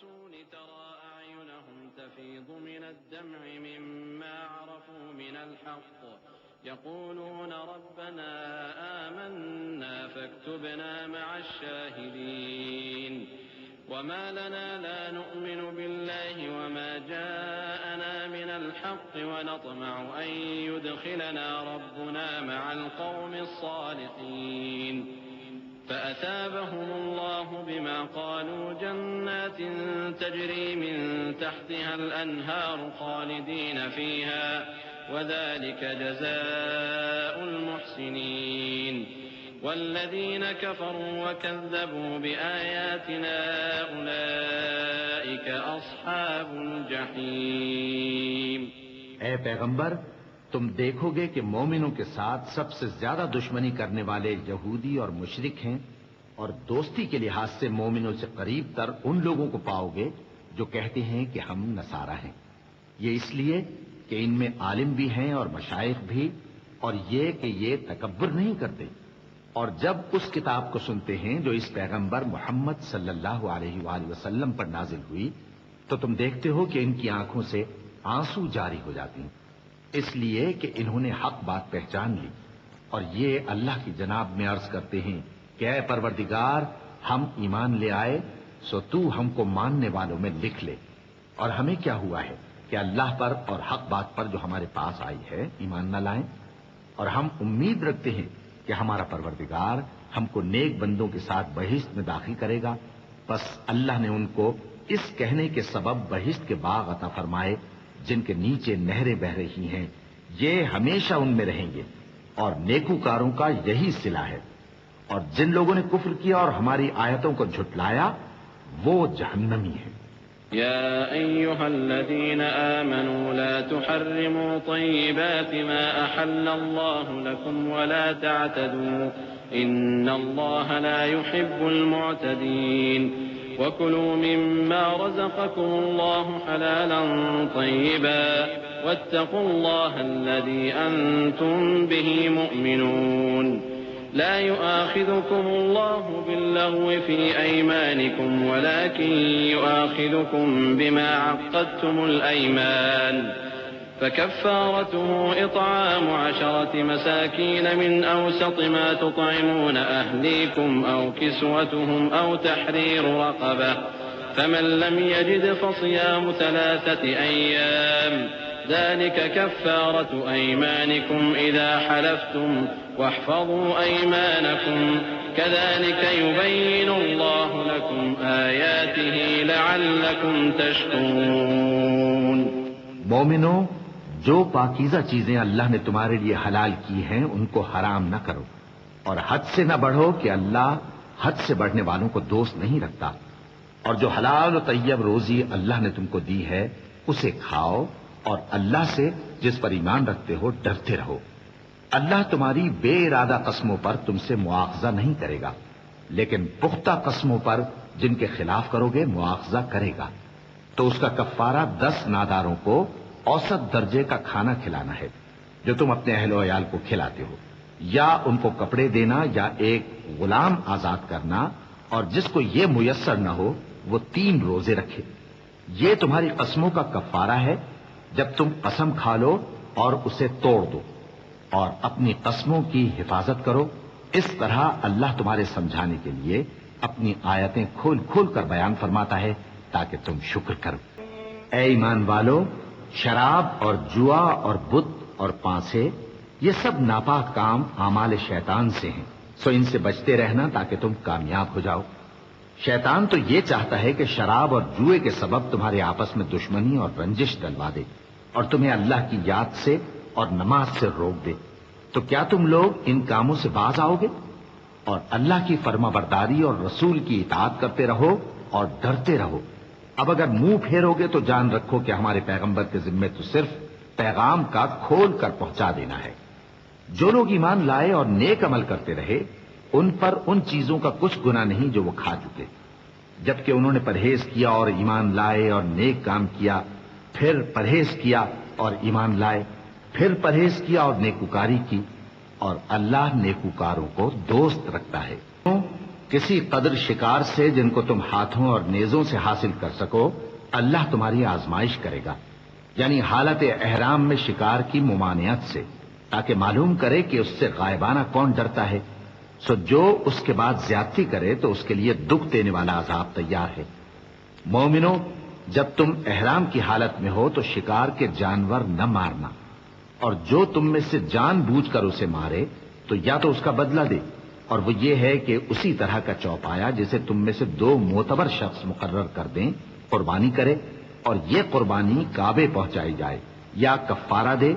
الرسول ترى أعينهم تفيض من الدمع مما عرفوا من الحق يقولون ربنا آمنا فاكتبنا مع الشاهدين وما لنا لا نؤمن بالله وما جاءنا من الحق ونطمع أن يدخلنا ربنا مع القوم الصالحين فأثابهم الله بما قالوا جنات تجري من تحتها الأنهار خالدين فيها وذلك جزاء المحسنين والذين كفروا وكذبوا بآياتنا أولئك أصحاب الجحيم. اے پیغمبر، تم دیکھو گے کہ مومنوں کے ساتھ سب سے زیادہ دشمنی کرنے والے یہودی اور مشرک ہیں، اور دوستی کے لحاظ سے مومنوں سے قریب تر ان لوگوں کو پاؤ گے جو کہتے ہیں کہ ہم نصارہ ہیں. یہ اس لیے کہ ان میں عالم بھی ہیں اور مشائخ بھی، اور یہ کہ یہ تکبر نہیں کرتے. اور جب اس کتاب کو سنتے ہیں جو اس پیغمبر محمد صلی اللہ علیہ وآلہ وسلم پر نازل ہوئی تو تم دیکھتے ہو کہ ان کی آنکھوں سے آنسو جاری ہو جاتی ہیں، اس لیے کہ انہوں نے حق بات پہچان لی، اور یہ اللہ کی جناب میں عرض کرتے ہیں کہ اے پروردگار، ہم ایمان لے آئے سو تو ہم کو ماننے والوں میں لکھ لے. اور ہمیں کیا ہوا ہے کہ اللہ پر اور حق بات پر جو ہمارے پاس آئی ہے ایمان نہ لائیں؟ اور ہم امید رکھتے ہیں کہ ہمارا پروردگار ہم کو نیک بندوں کے ساتھ بہشت میں داخل کرے گا. بس اللہ نے ان کو اس کہنے کے سبب بہشت کے باغ عطا فرمائے جن کے نیچے نہریں بہ رہی ہیں، یہ ہمیشہ ان میں رہیں گے، اور نیکوکاروں کا یہی صلہ ہے. اور جن لوگوں نے کفر کیا اور ہماری آیتوں کو جھٹلایا وہ جہنمی ہے. يا أيها الذين آمنوا لا تحرموا طيبات ما أحل الله لكم ولا تعتدوا إن الله لا يحب المعتدين وكلوا مما رزقكم الله حلالا طيبا واتقوا الله الذي أنتم به مؤمنون لا يؤاخذكم الله باللغو في أيمانكم ولكن يؤاخذكم بما عقدتم الأيمان فكفارته إطعام 10 مساكين من أوسط ما تطعمون أهليكم أو كسوتهم أو تحرير رقبة فمن لم يجد فصيام 3 أيام ذلك كفارة أيمانكم إذا حلفتم واحفظوا أيمانكم كذلك يبين الله لكم آياته لعلكم تشكرون. مومنو، جو پاکیزہ چیزیں اللہ نے تمہارے لیے حلال کی ہیں ان کو حرام نہ کرو، اور حد سے نہ بڑھو کہ اللہ حد سے بڑھنے والوں کو دوست نہیں رکھتا. اور جو حلال و طیب روزی اللہ نے تم کو دی ہے اسے کھاؤ، اور اللہ سے جس پر ایمان رکھتے ہو ڈرتے رہو. اللہ تمہاری بے ارادہ قسموں پر تم سے مواخذہ نہیں کرے گا، لیکن پختہ قسموں پر جن کے خلاف کرو گے مواخذہ کرے گا. تو اس کا کفارہ 10 ناداروں کو اوسط درجے کا کھانا کھلانا ہے جو تم اپنے اہل و عیال کو کھلاتے ہو، یا ان کو کپڑے دینا یا ایک غلام آزاد کرنا، اور جس کو یہ میسر نہ ہو وہ 3 روزے رکھے. یہ تمہاری قسموں کا کفارہ ہے جب تم قسم کھا لو اور اسے توڑ دو، اور اپنی قسموں کی حفاظت کرو. اس طرح اللہ تمہارے سمجھانے کے لیے اپنی آیتیں کھول کھول کر بیان فرماتا ہے تاکہ تم شکر کرو. اے ایمان والو، شراب اور جوا اور بت اور پانسے یہ سب ناپاک کام اعمال شیطان سے ہیں، سو ان سے بچتے رہنا تاکہ تم کامیاب ہو جاؤ. شیطان تو یہ چاہتا ہے کہ شراب اور جوئے کے سبب تمہارے آپس میں دشمنی اور رنجش ڈلوا دے اور تمہیں اللہ کی یاد سے اور نماز سے روک دے. تو کیا تم لوگ ان کاموں سے باز آؤ گے؟ اور اللہ کی فرما برداری اور رسول کی اطاعت کرتے رہو اور ڈرتے رہو. اب اگر منہ پھیرو گے تو جان رکھو کہ ہمارے پیغمبر کے ذمے تو صرف پیغام کا کھول کر پہنچا دینا ہے. جو لوگ ایمان لائے اور نیک عمل کرتے رہے ان پر ان چیزوں کا کچھ گناہ نہیں جو وہ کھا چکے، جبکہ انہوں نے پرہیز کیا اور ایمان لائے اور نیک کام کیا، پھر پرہیز کیا اور ایمان لائے، پھر پرہیز کیا اور نیکوکاری کی، اور اللہ نیکوکاروں کو دوست رکھتا ہے. کسی قدر شکار سے جن کو تم ہاتھوں اور نیزوں سے حاصل کر سکو اللہ تمہاری آزمائش کرے گا، یعنی حالت احرام میں شکار کی ممانعت سے، تاکہ معلوم کرے کہ اس سے غائبانہ کون ڈرتا ہے۔ سو جو اس کے بعد زیادتی کرے تو اس کے لیے دکھ دینے والا عذاب تیار ہے۔ مومنو، جب تم احرام کی حالت میں ہو تو شکار کے جانور نہ مارنا، اور جو تم میں سے جان بوجھ کر اسے مارے تو یا تو اس کا بدلہ دے، اور وہ یہ ہے کہ اسی طرح کا چوپایا جسے تم میں سے 2 معتبر شخص مقرر کر دیں قربانی کرے، اور یہ قربانی کعبے پہنچائی جائے، یا کفارہ دے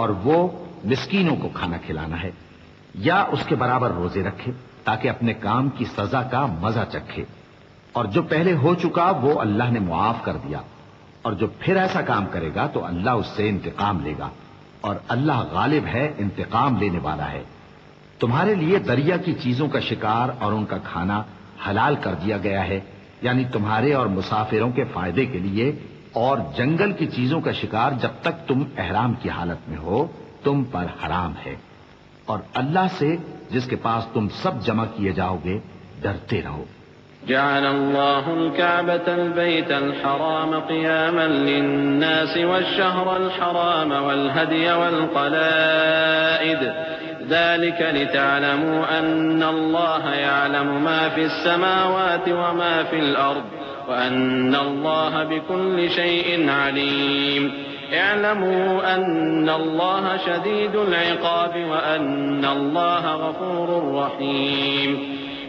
اور وہ مسکینوں کو کھانا کھلانا ہے، یا اس کے برابر روزے رکھے تاکہ اپنے کام کی سزا کا مزہ چکھے، اور جو پہلے ہو چکا وہ اللہ نے معاف کر دیا، اور جو پھر ایسا کام کرے گا تو اللہ اس سے انتقام لے گا، اور اللہ غالب ہے، انتقام لینے والا ہے۔ تمہارے لیے دریا کی چیزوں کا شکار اور ان کا کھانا حلال کر دیا گیا ہے، یعنی تمہارے اور مسافروں کے فائدے کے لیے، اور جنگل کی چیزوں کا شکار جب تک تم احرام کی حالت میں ہو تم پر حرام ہے، اور اللہ سے جس کے پاس تم سب جمع کیے جاؤ گے ڈرتے رہو۔ جعل الله الكعبة البيت الحرام قياما للناس والشهر الحرام والهدي والقلائد ذلك لتعلموا أن الله يعلم ما في السماوات وما في الأرض وأن الله بكل شيء عليم اعلموا أن الله شديد العقاب وأن الله غفور رحيم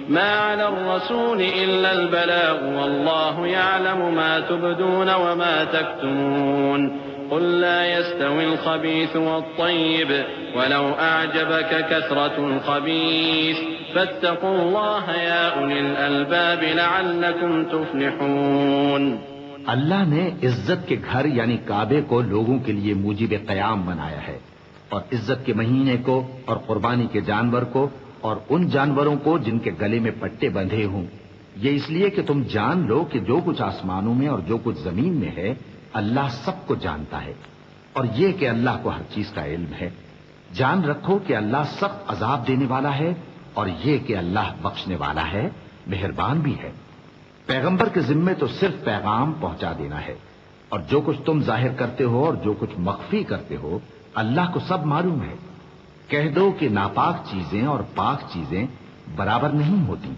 ما على الرسول إلا البلاغ والله يعلم ما تبدون وما تكتمون قل لا يستوي الخبيث والطيب ولو أعجبك كثرة الخبيث فاتقوا الله يا أولي الألباب لعلكم تفلحون۔ اللہ نے عزت کے گھر یعنی کعبے کو لوگوں کے لیے موجب قیام بنایا ہے، اور عزت کے مہینے کو اور قربانی کے جانور کو اور ان جانوروں کو جن کے گلے میں پٹے بندھے ہوں، یہ اس لیے کہ تم جان لو کہ جو کچھ آسمانوں میں اور جو کچھ زمین میں ہے اللہ سب کو جانتا ہے، اور یہ کہ اللہ کو ہر چیز کا علم ہے۔ جان رکھو کہ اللہ سخت عذاب دینے والا ہے، اور یہ کہ اللہ بخشنے والا ہے، مہربان بھی ہے۔ پیغمبر کے ذمے تو صرف پیغام پہنچا دینا ہے، اور جو کچھ تم ظاہر کرتے ہو اور جو کچھ مخفی کرتے ہو اللہ کو سب معلوم ہے۔ کہہ دو کہ ناپاک چیزیں اور پاک چیزیں برابر نہیں ہوتی،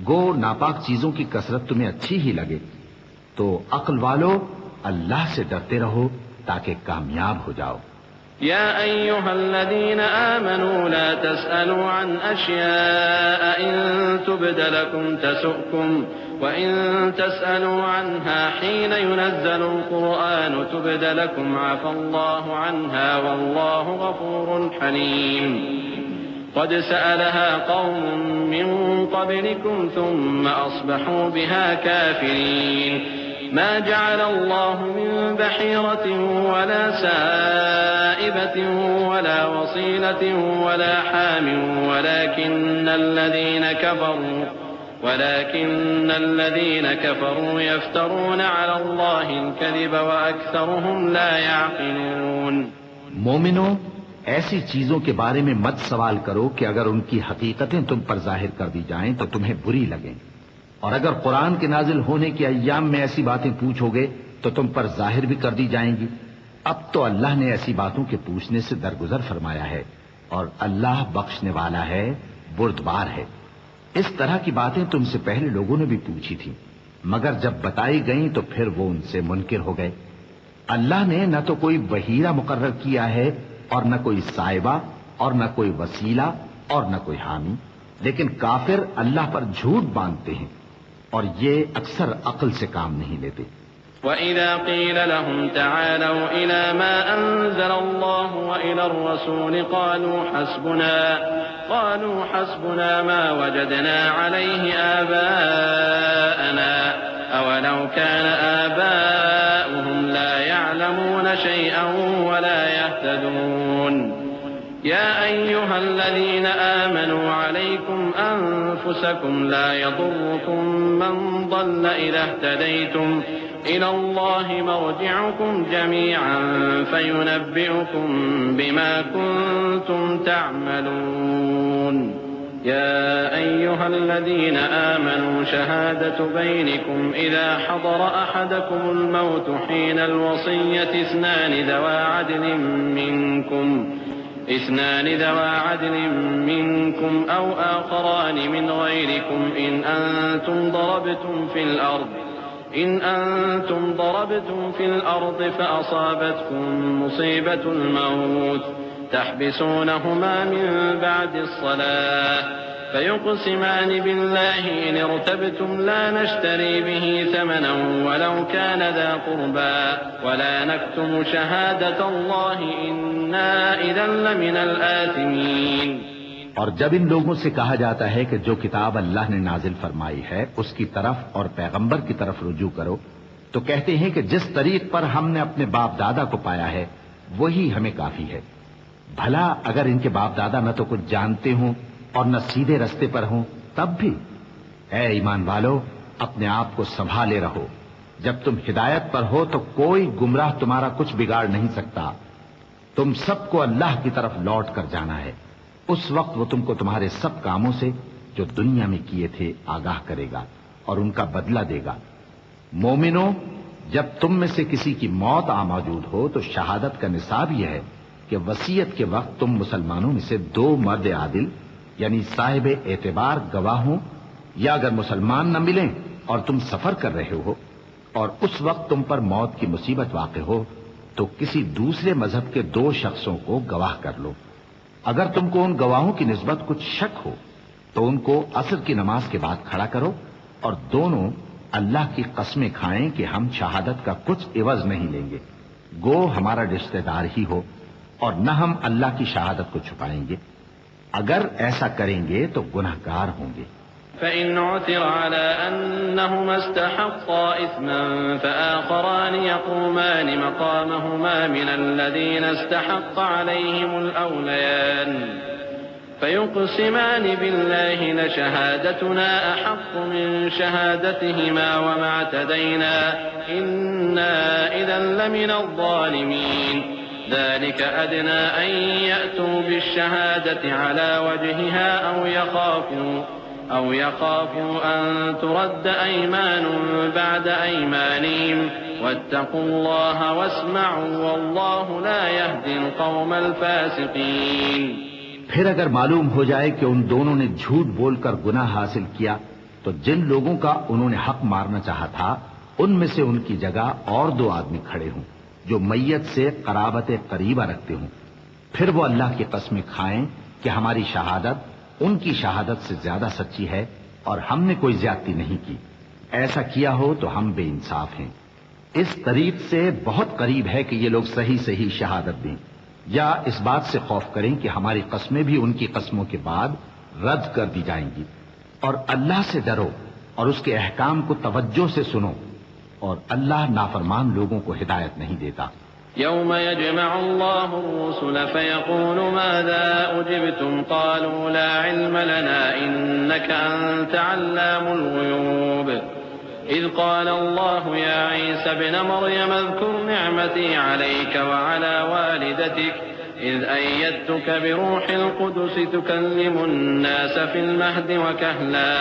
گو ناپاک چیزوں کی کثرت تمہیں اچھی ہی لگے، تو عقل والو اللہ سے ڈرتے رہو تاکہ کامیاب ہو جاؤ۔ يا أيها الذين آمنوا لا تسألوا عن أشياء إن تبد لكم تسؤكم وإن تسألوا عنها حين ينزل القرآن تبد لكم عفى الله عنها والله غفور حليم قد سألها قوم من قبلكم ثم أصبحوا بها كافرين ما جعل الله من بحيرة ولا سائبة ولا وصيلة ولا حام ولكن الذين كفروا يفترون على الله الكذب وأكثرهم لا يعقلون۔ مومنو، ایسی چیزوں کے بارے میں مت سوال کرو کہ اگر ان کی حقیقتیں تم پر ظاہر کر دی جائیں تو تمہیں بری لگیں، اور اگر قرآن کے نازل ہونے کے ایام میں ایسی باتیں پوچھو گے تو تم پر ظاہر بھی کر دی جائیں گی۔ اب تو اللہ نے ایسی باتوں کے پوچھنے سے درگزر فرمایا ہے، اور اللہ بخشنے والا ہے، بردبار ہے۔ اس طرح کی باتیں تم سے پہلے لوگوں نے بھی پوچھی تھی، مگر جب بتائی گئیں تو پھر وہ ان سے منکر ہو گئے۔ اللہ نے نہ تو کوئی بحیرہ مقرر کیا ہے اور نہ کوئی سائبہ اور نہ کوئی وسیلہ اور نہ کوئی حامی، لیکن کافر اللہ پر جھوٹ باندھتے ہیں اور یہ اکثر عقل سے کام نہیں لیتے۔ وَإِذَا قِيلَ لَهُمْ تَعَالَوْا إِلَى مَا أَنزَلَ اللَّهُ وَإِلَى الرَّسُولِ قَالُوا حَسْبُنَا مَا وَجَدْنَا عَلَيْهِ آبَاءَنَا أَوَلَوْ كَانَ آبَاؤُهُمْ لَا يَعْلَمُونَ شَيْئًا وَلَا يَهْتَدُونَ يا أيها الذين آمنوا عليكم أنفسكم لا يضركم من ضل إذا اهتديتم إلى الله مرجعكم جميعا فينبئكم بما كنتم تعملون۔ يا أيها الذين آمنوا شهادة بينكم إذا حضر أحدكم الموت حين الوصية اثنان ذوى عدل منكم أو آخران من غيركم إن أنتم ضربتم في الأرض فأصابتكم مصيبة الموت تحبسونهما من بعد الصلاة فيقسمان بالله إن ارتبتم لا نشتري به ثمنا ولو كان ذا قربى ولا نكتم شهادة الله إنا إذا لمن الآثمين۔ اور جب ان لوگوں سے کہا جاتا ہے کہ جو کتاب اللہ نے نازل فرمائی ہے اس کی طرف اور پیغمبر کی طرف رجوع کرو تو کہتے ہیں کہ جس طریق پر ہم نے اپنے باپ دادا کو پایا ہے وہی ہمیں کافی ہے۔ بھلا اگر ان کے باپ دادا نہ تو کچھ جانتے ہوں اور نہ سیدھے رستے پر ہوں تب بھی؟ اے ایمان والو، اپنے آپ کو سنبھالے رہو، جب تم ہدایت پر ہو تو کوئی گمراہ تمہارا کچھ بگاڑ نہیں سکتا۔ تم سب کو اللہ کی طرف لوٹ کر جانا ہے، اس وقت وہ تم کو تمہارے سب کاموں سے جو دنیا میں کیے تھے آگاہ کرے گا اور ان کا بدلہ دے گا۔ مومنو، جب تم میں سے کسی کی موت آ موجود ہو تو شہادت کا نصاب یہ ہے کہ وصیت کے وقت تم مسلمانوں میں سے 2 مرد عادل یعنی صاحب اعتبار گواہ ہوں، یا اگر مسلمان نہ ملیں اور تم سفر کر رہے ہو اور اس وقت تم پر موت کی مصیبت واقع ہو تو کسی دوسرے مذہب کے 2 شخصوں کو گواہ کر لو۔ اگر تم کو ان گواہوں کی نسبت کچھ شک ہو تو ان کو عصر کی نماز کے بعد کھڑا کرو اور دونوں اللہ کی قسمیں کھائیں کہ ہم شہادت کا کچھ عوض نہیں لیں گے، گو ہمارا رشتہ دار ہی ہو، اور نہ ہم اللہ کی شہادت کو چھپائیں گے۔ اگر ایسا کریں گے تو گنہگار ہوں گے۔ فإن عثر على أنهما استحقا إثما فآخران يقومان مقامهما من الذين استحق عليهم الأوليان فيقسمان بالله لشهادتنا أحق من شهادتهما وما اعتدينا إنا إذا لمن الظالمين ذلك أدنى أن يأتوا بالشهادة على وجهها أو يخافوا أن ترد أيمان بعد أيمانهم واتقوا الله واسمعوا والله لا يهدي القوم الفاسقين۔ پھر اگر معلوم ہو جائے کہ ان دونوں نے جھوٹ بول کر گناہ حاصل کیا تو جن لوگوں کا انہوں نے حق مارنا چاہا تھا ان میں سے ان کی جگہ اور 2 آدمی کھڑے ہوں جو میت سے قرابت قریبہ رکھتے ہوں، پھر وہ اللہ کی قسمیں کھائیں کہ ہماری شہادت ان کی شہادت سے زیادہ سچی ہے اور ہم نے کوئی زیادتی نہیں کی۔ ایسا کیا ہو تو ہم بے انصاف ہیں۔ اس طریق سے بہت قریب ہے کہ یہ لوگ صحیح شہادت دیں، یا اس بات سے خوف کریں کہ ہماری قسمیں بھی ان کی قسموں کے بعد رد کر دی جائیں گی۔ اور اللہ سے ڈرو اور اس کے احکام کو توجہ سے سنو، اور اللہ نافرمان لوگوں کو ہدایت نہیں دیتا۔ يوم يجمع الله الرسل فيقول ماذا أجبتم قالوا لا علم لنا إنك أنت علام الغيوب إذ قال الله يا عيسى ابن مريم اذكر نعمتي عليك وعلى والدتك إذ أيدتك بروح القدس تكلم الناس في المهد وكهلا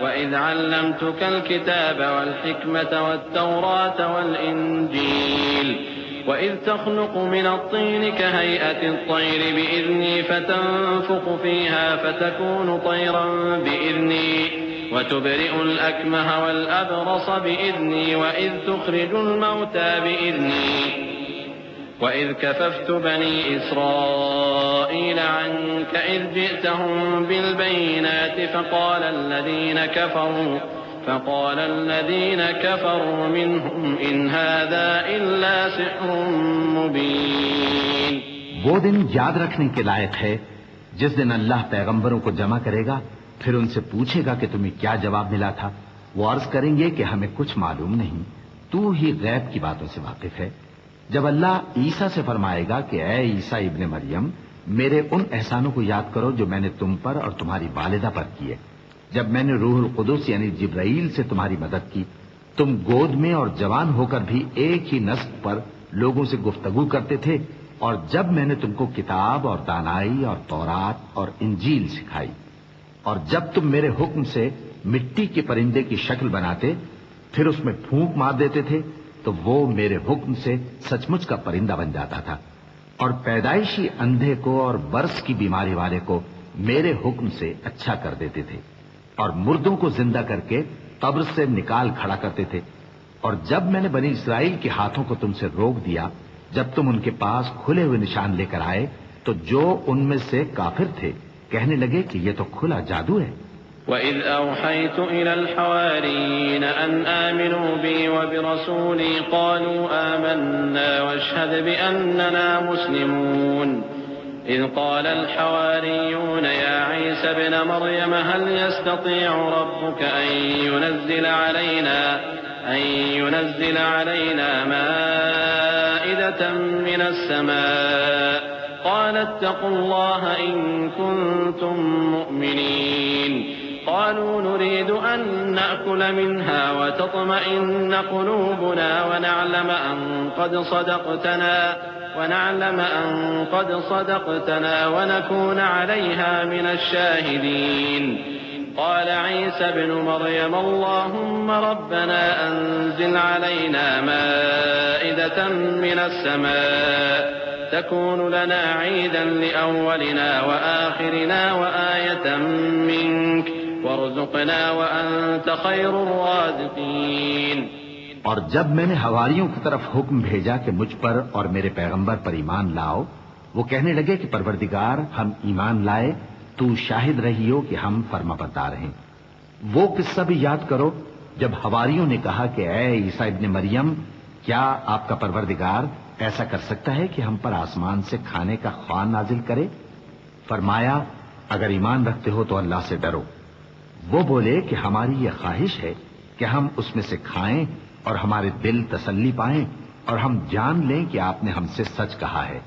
وإذ علمتك الكتاب والحكمة والتوراة والإنجيل وإذ تخلق من الطين كهيئة الطير بإذني فتنفخ فيها فتكون طيرا بإذني وتبرئ الأكمه والأبرص بإذني وإذ تخرج الموتى بإذني وإذ كففت بني إسرائيل عنك إذ جئتهم بالبينات فقال الذين كفروا منهم إن هذا إلا سحر مبين۔ وہ دن یاد رکھنے کے لائق ہے جس دن اللہ پیغمبروں کو جمع کرے گا، پھر ان سے پوچھے گا کہ تمہیں کیا جواب ملا تھا۔ وہ عرض کریں گے کہ ہمیں کچھ معلوم نہیں، تو ہی غیب کی باتوں سے واقف ہے۔ جب اللہ عیسیٰ سے فرمائے گا کہ اے عیسیٰ ابن مریم، میرے ان احسانوں کو یاد کرو جو میں نے تم پر اور تمہاری والدہ پر کیے، جب میں نے روح القدس یعنی جبرائیل سے تمہاری مدد کی، تم گود میں اور جوان ہو کر بھی ایک ہی نسق پر لوگوں سے گفتگو کرتے تھے، اور جب میں نے تم کو کتاب اور دانائی اور تورات اور انجیل سکھائی۔ اور جب تم میرے حکم سے مٹی کے پرندے کی شکل بناتے پھر اس میں پھونک مار دیتے تھے تو وہ میرے حکم سے سچ مچ کا پرندہ بن جاتا تھا، اور پیدائشی اندھے کو اور برس کی بیماری والے کو میرے حکم سے اچھا کر دیتے تھے، اور مردوں کو زندہ کر کے قبر سے نکال کھڑا کرتے تھے۔ اور جب میں نے بنی اسرائیل کے ہاتھوں کو تم سے روک دیا، جب تم ان کے پاس کھلے ہوئے نشان لے کر آئے، تو جو ان میں سے کافر تھے کہنے لگے کہ یہ تو کھلا جادو ہے۔ وَإِذْ أَوْحَيْتُ إِلَى الْحَوَارِيِّينَ أَنْ آمِنُوا بِي وَبِرَسُولِي قَالُوا آمَنَّا وَاشْهَدْ بِأَنَّنَا مُسْلِمُونَ إِذْ قَالَ الْحَوَارِيُّونَ يَا عِيسَى ابْنَ مَرْيَمَ هَلْ يَسْتَطِيعُ رَبُّكَ أن ينزل علينا مائدة من السماء قال اتقوا الله إن كنتم مؤمنين قالوا نريد أن نأكل منها وتطمئن قلوبنا ونعلم أن قد صدقتنا ونكون عليها من الشاهدين قال عيسى ابن مريم اللهم ربنا أنزل علينا مائدة من السماء تكون لنا عيدا لأولنا وآخرنا وآية منك وارزقنا وأنت خير الرازقين۔ اور جب میں نے حواریوں کی طرف حکم بھیجا کہ مجھ پر اور میرے پیغمبر پر ایمان لاؤ، وہ کہنے لگے کہ پروردگار ہم ایمان لائے، تو شاہد رہی ہو کہ ہم فرما بردار ہیں۔ وہ قصہ بھی یاد کرو جب حواریوں نے کہا کہ اے عیسیٰ ابن مریم، کیا آپ کا پروردگار ایسا کر سکتا ہے کہ ہم پر آسمان سے کھانے کا خوان نازل کرے؟ فرمایا اگر ایمان رکھتے ہو تو اللہ سے ڈرو۔ وہ بولے کہ ہماری یہ خواہش ہے کہ ہم اس میں سے کھائیں اور ہمارے دل تسلی پائیں اور ہم جان لیں کہ آپ نے ہم سے سچ کہا ہے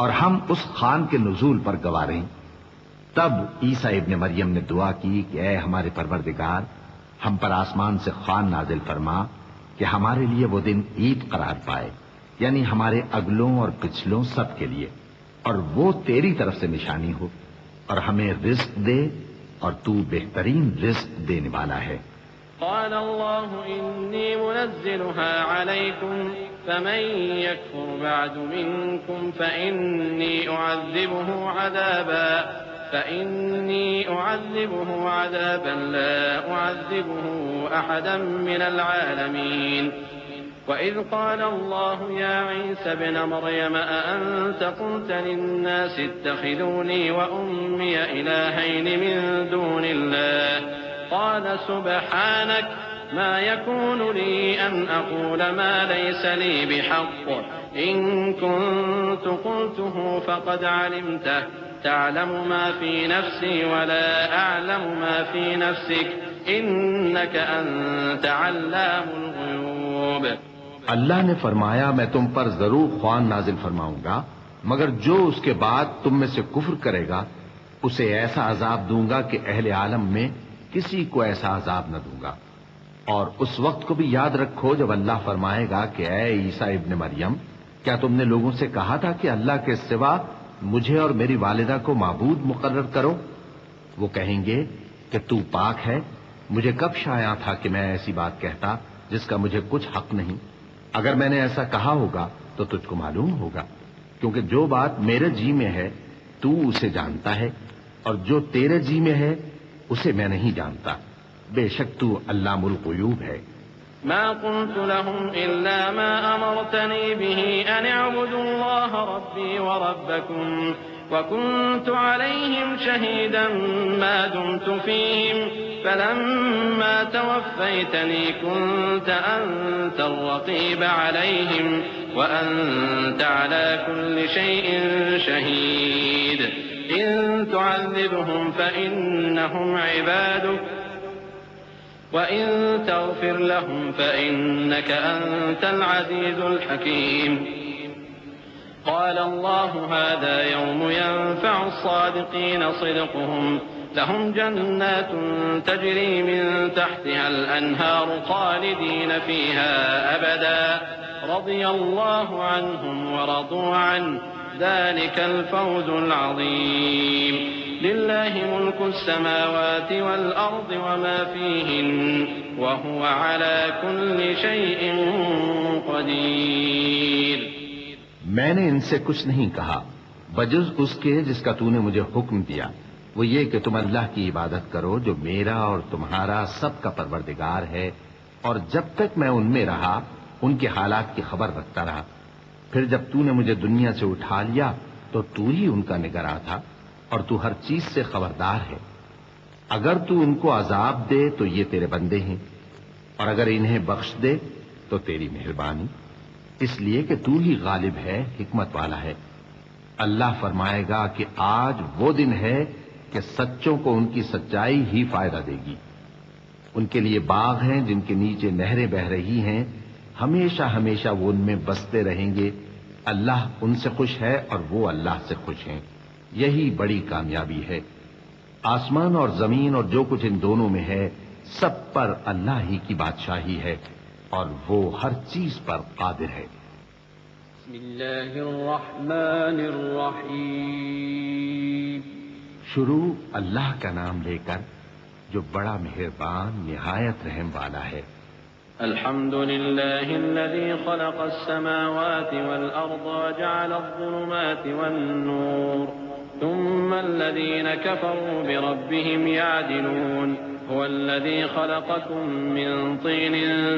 اور ہم اس خوان کے نزول پر گواہ رہیں۔ تب عیسیٰ ابن مریم نے دعا کی کہ اے ہمارے پروردگار، ہم پر آسمان سے خوان نازل فرما کہ ہمارے لیے وہ دن عید قرار پائے، یعنی ہمارے اگلوں اور پچھلوں سب کے لیے، اور وہ تیری طرف سے نشانی ہو، اور ہمیں رزق دے اور تو بہترین رزق دینے والا ہے۔ قال الله إني منزلها عليكم فمن يكفر بعد منكم فإني أعذبه عذابا لا أعذبه أحدا من العالمين وإذ قال الله يا عيسى ابن مريم أأنت قلت للناس اتخذوني وأمي إلهين من دون الله قال سبحانك ما يكون لي أن أقول ما ليس لي بحق إن كنت قلته فقد علمته تعلم ما في نفسي ولا أعلم ما في نفسك إنك أنت علام الغيوب۔ اللہ نے فرمایا میں تم پر ضرور خوان نازل فرماؤں گا، مگر جو اس کے بعد تم میں سے کفر کرے گا اسے ایسا عذاب دوں گا کہ اہل عالم میں کسی کو ایسا عذاب نہ دوں گا۔ اور اس وقت کو بھی یاد رکھو جب اللہ فرمائے گا کہ اے عیسیٰ ابن مریم، کیا تم نے لوگوں سے کہا تھا کہ اللہ کے سوا مجھے اور میری والدہ کو معبود مقرر کرو؟ وہ کہیں گے کہ تو پاک ہے، مجھے کب شایع تھا کہ میں ایسی بات کہتا جس کا مجھے کچھ حق نہیں۔ اگر میں نے ایسا کہا ہوگا تو تجھ کو معلوم ہوگا، کیونکہ جو بات میرے جی میں ہے تو اسے جانتا ہے، اور جو تیرے جی میں ہے اسے میں نہیں جانتا، بے شک تو علام الغیوب ہے۔ ما قلت لهم إلا ما أمرتني به أن اعبدوا الله ربي وربكم وكنت عليهم شهيدا ما دمت فيهم فلما توفيتني كنت أنت الرقيب عليهم وأنت على كل شيء شهيد إن تعذبهم فإنهم عبادك وإن تغفر لهم فإنك أنت العزيز الحكيم۔ قال الله هذا يوم ينفع الصادقين صدقهم لهم جنات تجري من تحتها الأنهار خالدين فيها أبدا رضي الله عنهم ورضوا عنه ذلك الفوز العظيم۔ لله ملك السماوات والأرض وما فيهن وهو على كل شيء قدير. میں نے ان سے کچھ نہیں کہا بجز اس کے جس کا تو نے مجھے حکم دیا، وہ یہ کہ تم اللہ کی عبادت کرو جو میرا اور تمہارا سب کا پروردگار ہے، اور جب تک میں ان میں رہا ان کے حالات کی خبر رکھتا رہا. پھر جب تو نے مجھے دنیا سے اٹھا لیا تو تو ہی ان کا نگراں تھا اور تو ہر چیز سے خبردار ہے. اگر تو ان کو عذاب دے تو یہ تیرے بندے ہیں، اور اگر انہیں بخش دے تو تیری مہربانی، اس لیے کہ تو ہی غالب ہے، حکمت والا ہے. اللہ فرمائے گا کہ آج وہ دن ہے کہ سچوں کو ان کی سچائی ہی فائدہ دے گی. ان کے لیے باغ ہیں جن کے نیچے نہریں بہ رہی ہیں، ہمیشہ ہمیشہ وہ ان میں بستے رہیں گے. اللہ ان سے خوش ہے اور وہ اللہ سے خوش ہیں. یہی بڑی کامیابی ہے. آسمان اور زمین اور جو کچھ ان دونوں میں ہے سب پر اللہ ہی کی بادشاہی ہے اور وہ ہر چیز پر قادر ہے. بسم اللہ الرحمن الرحیم. شروع اللہ کا نام لے کر جو بڑا مہربان نہایت رحم والا ہے. الحمد لله الذي خلق السماوات والأرض وجعل الظلمات والنور ثم الذين كفروا بربهم يعدلون. هو الذي خلقكم من طين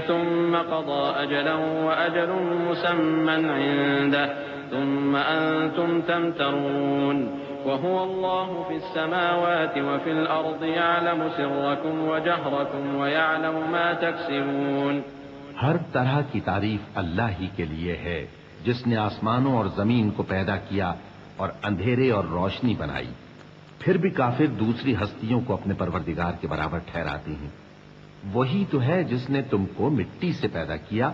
ثم قضى أجلا وأجل مسمى عنده ثم أنتم تمترون. وهو الله في السماوات وفي الأرض يعلم سركم وجهركم ويعلم ما تكسبون. ہر طرح کی تعریف اللہ ہی کے لیے ہے جس نے آسمانوں اور زمین کو پیدا کیا اور اندھیرے اور روشنی بنائی. پھر بھی کافر دوسری ہستیوں کو اپنے پروردگار کے برابر ٹھہراتے ہیں. وہی تو ہے جس نے تم کو مٹی سے پیدا کیا،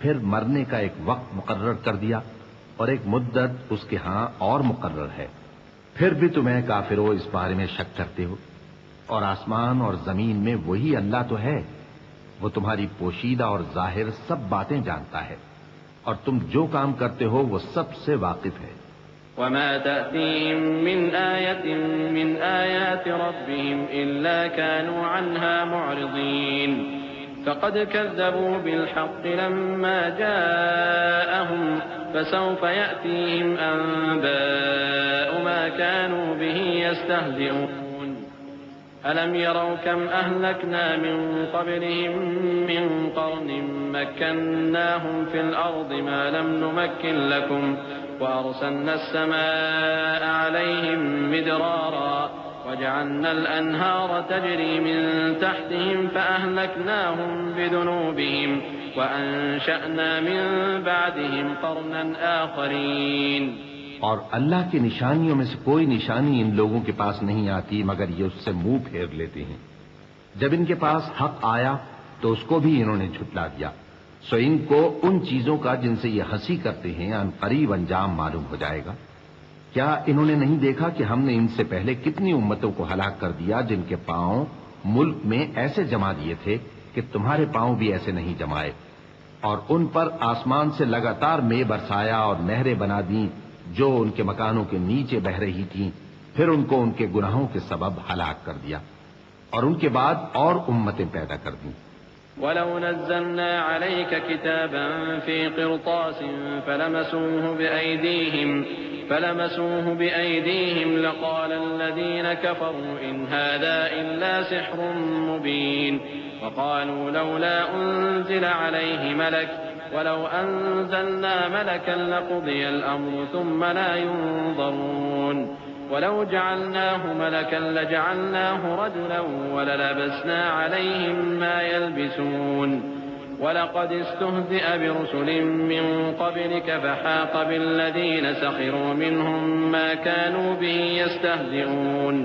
پھر مرنے کا ایک وقت مقرر کر دیا اور ایک مدت اس کے ہاں اور مقرر ہے. پھر بھی تمہیں کافروں اس بارے میں شک کرتے ہو. اور آسمان اور زمین میں وہی اللہ تو ہے، وہ تمہاری پوشیدہ اور ظاہر سب باتیں جانتا ہے اور تم جو کام کرتے ہو وہ سب سے واقف ہے. وما تأتيهم من آية من آيات ربهم إلا كانوا عنها معرضين. فقد كذبوا بالحق لما جاءهم فسوف يأتيهم أنباء ما كانوا به يستهزئون. ألم يروا كم أهلكنا من قبلهم من قرن مكناهم في الأرض ما لم نمكن لكم وأرسلنا السماء عليهم مدرارا وجعلنا الأنهار تجري من تحتهم فأهلكناهم بذنوبهم وأنشأنا من بعدهم قرنا آخرين. اور اللہ کی نشانیوں میں سے کوئی نشانی ان لوگوں کے پاس نہیں آتی مگر یہ اس سے منہ پھیر لیتے ہیں. جب ان کے پاس حق آیا تو اس کو بھی انہوں نے جھٹلا دیا. سو ان کو ان چیزوں کا جن سے یہ ہنسی کرتے ہیں ان قریب انجام معلوم ہو جائے گا. کیا انہوں نے نہیں دیکھا کہ ہم نے ان سے پہلے کتنی امتوں کو ہلاک کر دیا جن کے پاؤں ملک میں ایسے جما دیے تھے کہ تمہارے پاؤں بھی ایسے نہیں جمائے، اور ان پر آسمان سے لگاتار مے برسایا اور نہریں بنا دیں جو ان کے مکانوں کے نیچے بہ رہی تھیں. پھر ان کو ان کے گناہوں کے سبب ہلاک کر دیا اور ان کے بعد اور امتیں پیدا کر دیں. ولو نزلنا عليك كتابا في قرطاس فلمسوه بأيديهم لقال الذين كفروا إن هذا إلا سحر مبين. وقالوا لولا أنزل عليه ملك ولو أنزلنا ملكا لقضي الأمر ثم لا ينظرون. ولو جعلناه ملكا لجعلناه رجلا وللبسنا عليهم ما يلبسون. ولقد استهزئ برسل من قبلك فحاق بالذين سخروا منهم ما كانوا به يستهزئون.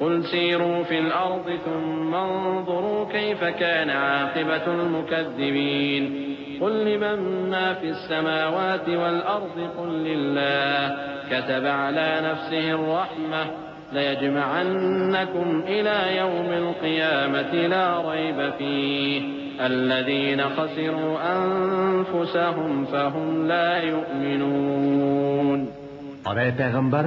قل سيروا في الأرض ثم انظروا كيف كان عاقبة المكذبين. قل لمن ما في السماوات والأرض قل لله كتب على نفسه الرحمة ليجمعنكم إلى يوم القيامة لا ريب فيه الذين خسروا أنفسهم فهم لا يؤمنون. اور اے پیغمبر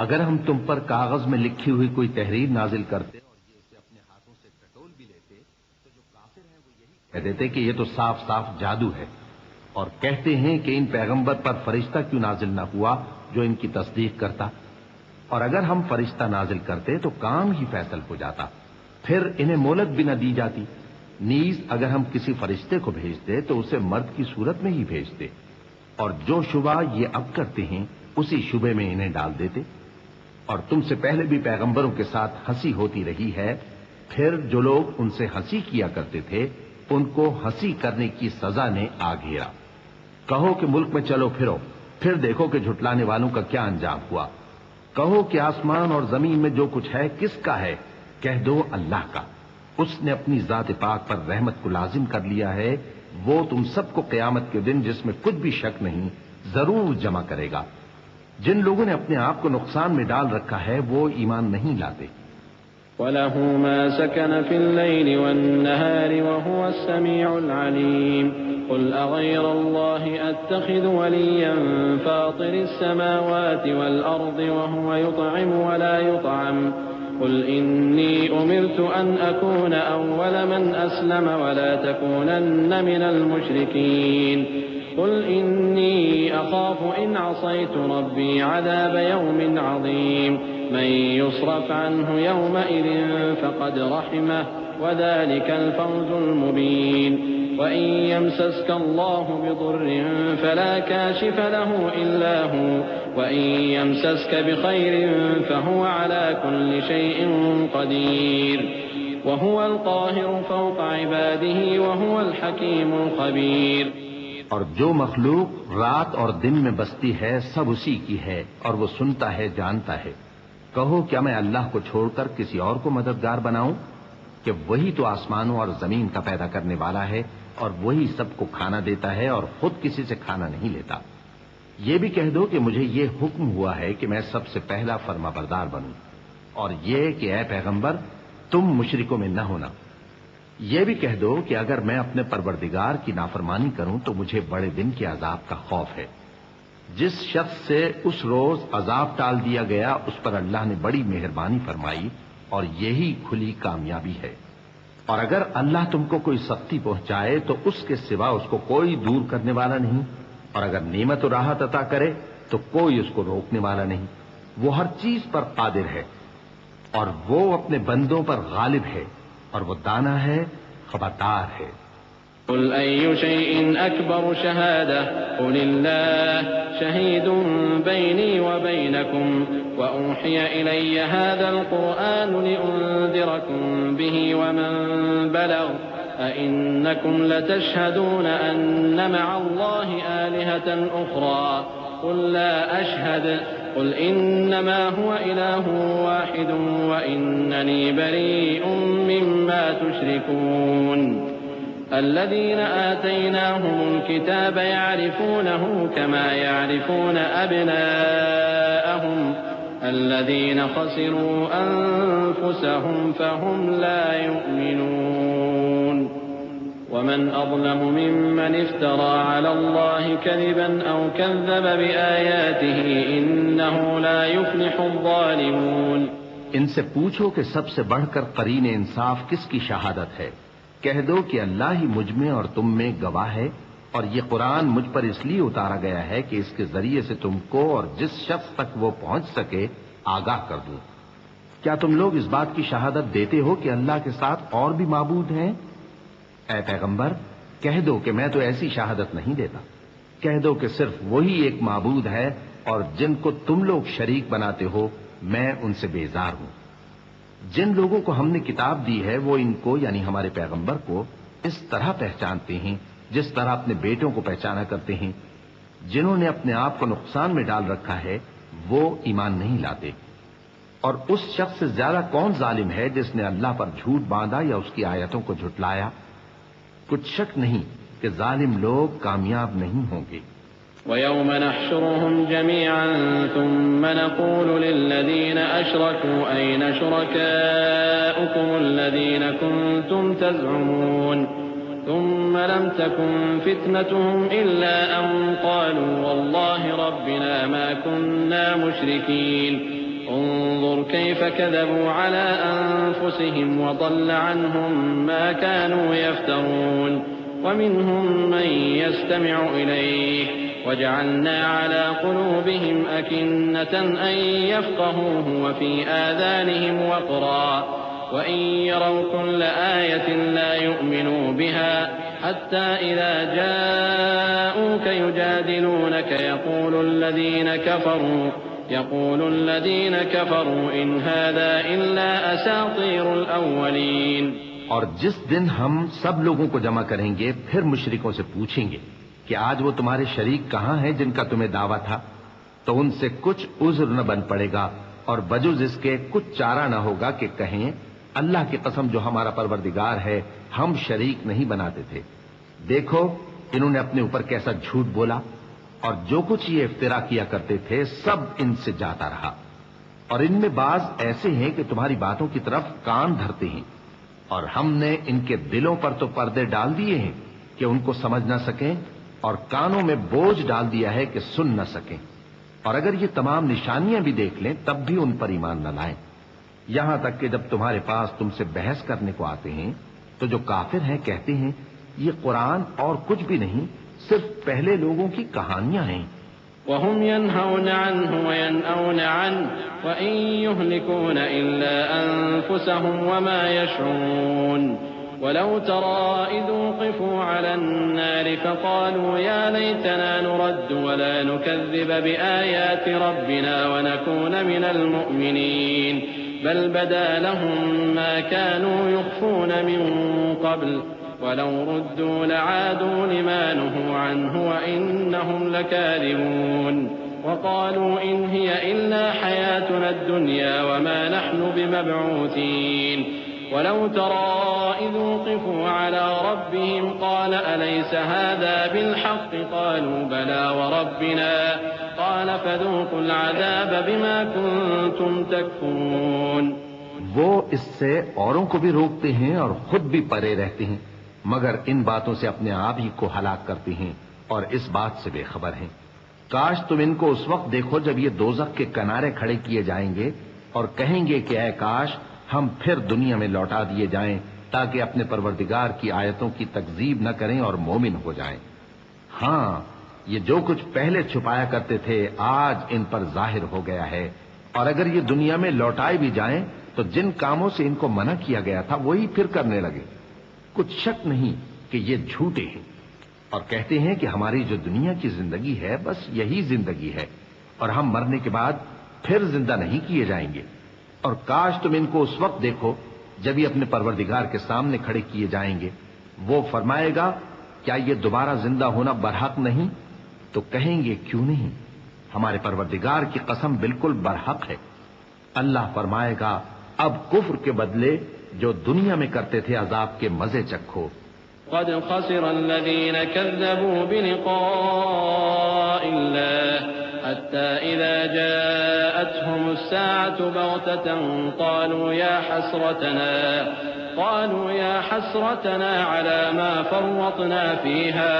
اگر ہم تم پر کاغذ میں لکھی ہوئی کوئی تحریر نازل کرتے اور یہ اسے اپنے ہاتھوں سے ٹٹول بھی لیتے تو جو کافر ہیں وہ یہی کہہ دیتے کہ یہ تو صاف صاف جادو ہے، اور کہتے ہیں کہ ان پیغمبر پر فرشتہ کیوں نازل نہ ہوا جو ان کی تصدیق کرتا، اور اگر ہم فرشتہ نازل کرتے تو کام ہی فیصل ہو جاتا، پھر انہیں مہلت بھی نہ دی جاتی، نیز اگر ہم کسی فرشتے کو بھیجتے تو اسے مرد کی صورت میں ہی بھیجتے، اور جو شبہ یہ اب کرتے ہیں اسی شبے میں انہیں ڈال دیتے، اور تم سے پہلے بھی پیغمبروں کے ساتھ ہنسی ہوتی رہی ہے، پھر جو لوگ ان سے ہنسی کیا کرتے تھے ان کو ہنسی کرنے کی سزا نے آ گھیرا۔ کہو کہ ملک میں چلو پھرو، پھر دیکھو کہ جھٹلانے والوں کا کیا انجام ہوا۔ کہو کہ آسمان اور زمین میں جو کچھ ہے کس کا ہے؟ کہہ دو اللہ کا، اس نے اپنی ذات پاک پر رحمت کو لازم کر لیا ہے، وہ تم سب کو قیامت کے دن جس میں کچھ بھی شک نہیں ضرور جمع کرے گا۔ جن لوگوں نے اپنے آپ کو نقصان میں ڈال رکھا ہے وہ ایمان نہیں لاتے۔ وَلَهُ مَا سَكَنَ فِي اللَّيْلِ وَالنَّهَارِ وَهُوَ السَّمِيعُ الْعَلِيمُ قُلْ أَغَيْرَ اللَّهِ أَتَّخِذُ وَلِيًّا فَاطِرِ السَّمَاوَاتِ وَالْأَرْضِ وَهُوَ يُطْعِمُ وَلَا يُطْعَمُ قُلْ إِنِّي أُمِرْتُ أَنْ أَكُونَ أَوَّلَ مَنْ أَسْلَمَ وَلَا تَكُونَنَّ مِنَ الْمُشْرِكِينَ قل إني أخاف إن عصيت ربي عذاب يوم عظيم من يصرف عنه يومئذ فقد رحمه وذلك الفوز المبين وإن يمسسك الله بضر فلا كاشف له إلا هو وإن يمسسك بخير فهو على كل شيء قدير وهو القاهر فوق عباده وهو الحكيم الخبير۔ اور جو مخلوق رات اور دن میں بستی ہے سب اسی کی ہے اور وہ سنتا ہے جانتا ہے۔ کہو کیا میں اللہ کو چھوڑ کر کسی اور کو مددگار بناؤں کہ وہی تو آسمانوں اور زمین کا پیدا کرنے والا ہے اور وہی سب کو کھانا دیتا ہے اور خود کسی سے کھانا نہیں لیتا۔ یہ بھی کہہ دو کہ مجھے یہ حکم ہوا ہے کہ میں سب سے پہلا فرما بردار بنوں، اور یہ کہ اے پیغمبر تم مشرکوں میں نہ ہونا۔ یہ بھی کہہ دو کہ اگر میں اپنے پروردگار کی نافرمانی کروں تو مجھے بڑے دن کے عذاب کا خوف ہے۔ جس شخص سے اس روز عذاب ٹال دیا گیا اس پر اللہ نے بڑی مہربانی فرمائی اور یہی کھلی کامیابی ہے۔ اور اگر اللہ تم کو کوئی سختی پہنچائے تو اس کے سوا اس کو کوئی دور کرنے والا نہیں، اور اگر نعمت و راحت عطا کرے تو کوئی اس کو روکنے والا نہیں۔ وہ ہر چیز پر قادر ہے اور وہ اپنے بندوں پر غالب ہے، اور وہ دانا ہے، خبردار ہے۔ قل أي شيء أكبر شهادة قل الله شهيد بيني وبينكم وأوحي إلي هذا القرآن لأنذركم به ومن بلغ أئنكم لتشهدون أن مع الله آلهة أخرى قل لا أشهد قل إنما هو إله واحد وإنني بريء مما تشركون الذين آتيناهم الكتاب يعرفونه كما يعرفون أبناءهم الذين خسروا أنفسهم فهم لا يؤمنون ومن أظلم ممن افترى على الله كذبا أو كذب بآياته إنه لا يفلح الظالمون۔ ان سے پوچھو کہ سب سے بڑھ کر قرین انصاف کس کی شہادت ہے؟ کہہ دو کہ اللہ ہی مجھ میں اور تم میں گواہ ہے، اور یہ قرآن مجھ پر اس لیے اتارا گیا ہے کہ اس کے ذریعے سے تم کو اور جس شخص تک وہ پہنچ سکے آگاہ کر دوں۔ کیا تم لوگ اس بات کی شہادت دیتے ہو کہ اللہ کے ساتھ اور بھی معبود ہیں؟ اے پیغمبر کہہ دو کہ میں تو ایسی شہادت نہیں دیتا۔ کہہ دو کہ صرف وہی ایک معبود ہے اور جن کو تم لوگ شریک بناتے ہو میں ان سے بیزار ہوں۔ جن لوگوں کو ہم نے کتاب دی ہے وہ ان کو یعنی ہمارے پیغمبر کو اس طرح پہچانتے ہیں جس طرح اپنے بیٹوں کو پہچانا کرتے ہیں۔ جنہوں نے اپنے آپ کو نقصان میں ڈال رکھا ہے وہ ایمان نہیں لاتے۔ اور اس شخص سے زیادہ کون ظالم ہے جس نے اللہ پر جھوٹ باندھا یا اس کی آیتوں کو جھٹلایا؟ کچھ شک نہیں کہ ظالم لوگ کامیاب نہیں ہوں گے۔ وَيَوْمَ نَحْشُرُهُمْ جَمِيعًا ثُمَّ نَقُولُ لِلَّذِينَ أَشْرَكُوا أَيْنَ شُرَكَاؤُكُمُ الَّذِينَ كُنتُمْ تَزْعُمُونَ ثُمَّ لَمْ تَكُنْ فِتْنَتُهُمْ إِلَّا أَنْ قَالُوا وَاللَّهِ رَبِّنَا مَا كُنَّا مُشْرِكِينَ انظر كيف كذبوا على أنفسهم وضل عنهم ما كانوا يفترون ومنهم من يستمع إليه وجعلنا على قلوبهم أكنة أن يفقهوه وفي آذانهم وقرا وإن يروا كل آية لا يؤمنوا بها حتى إذا جاءوك يجادلونك يقول الذين كفروا إن هذا إلا أساطير الأولين. اور جس دن ہم سب لوگوں کو جمع کریں گے پھر مشرکوں سے پوچھیں گے کہ آج وہ تمہارے شریک کہاں ہیں جن کا تمہیں دعویٰ تھا، تو ان سے کچھ عذر نہ بن پڑے گا اور بجز اس کے کچھ چارہ نہ ہوگا کہ کہیں اللہ کی قسم جو ہمارا پروردگار ہے ہم شریک نہیں بناتے تھے. دیکھو انہوں نے اپنے اوپر کیسا جھوٹ بولا، اور جو کچھ یہ افترا کیا کرتے تھے سب ان سے جاتا رہا. اور ان میں بعض ایسے ہیں کہ تمہاری باتوں کی طرف کان دھرتے ہیں، اور ہم نے ان کے دلوں پر تو پردے ڈال دیے ہیں کہ ان کو سمجھ نہ سکیں، اور کانوں میں بوجھ ڈال دیا ہے کہ سن نہ سکیں. اور اگر یہ تمام نشانیاں بھی دیکھ لیں تب بھی ان پر ایمان نہ لائیں. یہاں تک کہ جب تمہارے پاس تم سے بحث کرنے کو آتے ہیں تو جو کافر ہیں کہتے ہیں یہ قرآن اور کچھ بھی نہیں، صرف پہلے لوگوں کی کہانیاں ہیں. وهم ينهون عنه وينأون عنه وإن يهلكون إلا أنفسهم وما يشعرون. ولو ترى إذ وقفوا على النار فقالوا يا ليتنا نرد ولا نكذب بآيات ربنا ونكون من المؤمنين بل بدا لهم ما كانوا يخفون من قبل ولو ردوا لعادوا لما نهوا عنه وإنهم لكاذبون. وقالوا إن هي إلا حياتنا الدنيا وما نحن بمبعوثين. ولو ترى إذ وقفوا على ربهم قال أليس هذا بالحق قالوا بلى وربنا قال فذوقوا العذاب بما كنتم تكفرون. وہ اس سے اوروں کو بھی روکتے ہیں اور خود بھی پرے رہتے ہیں، مگر ان باتوں سے اپنے آپ ہی کو ہلاک کرتے ہیں اور اس بات سے بے خبر ہیں. کاش تم ان کو اس وقت دیکھو جب یہ دوزخ کے کنارے کھڑے کیے جائیں گے اور کہیں گے کہ اے کاش ہم پھر دنیا میں لوٹا دیے جائیں تاکہ اپنے پروردگار کی آیتوں کی تکذیب نہ کریں اور مومن ہو جائیں. ہاں یہ جو کچھ پہلے چھپایا کرتے تھے آج ان پر ظاہر ہو گیا ہے، اور اگر یہ دنیا میں لوٹائے بھی جائیں تو جن کاموں سے ان کو منع کیا گیا تھا وہی پھر کرنے لگے. کچھ شک نہیں کہ یہ جھوٹے ہیں اور کہتے ہیں کہ ہماری جو دنیا کی زندگی ہے بس یہی زندگی ہے اور ہم مرنے کے بعد پھر زندہ نہیں کیے جائیں گے. اور کاش تم ان کو اس وقت دیکھو جب یہ اپنے پروردگار کے سامنے کھڑے کیے جائیں گے. وہ فرمائے گا کیا یہ دوبارہ زندہ ہونا برحق نہیں؟ تو کہیں گے کیوں نہیں، ہمارے پروردگار کی قسم بالکل برحق ہے. اللہ فرمائے گا اب کفر کے بدلے جو دنیا میں کرتے تھے عذاب کے مزے چکھو. قد خسر الذين كذبوا بلقاء الله حتى إذا جاءتهم الساعة بغتة قالوا يا حسرتنا على ما فرطنا فيها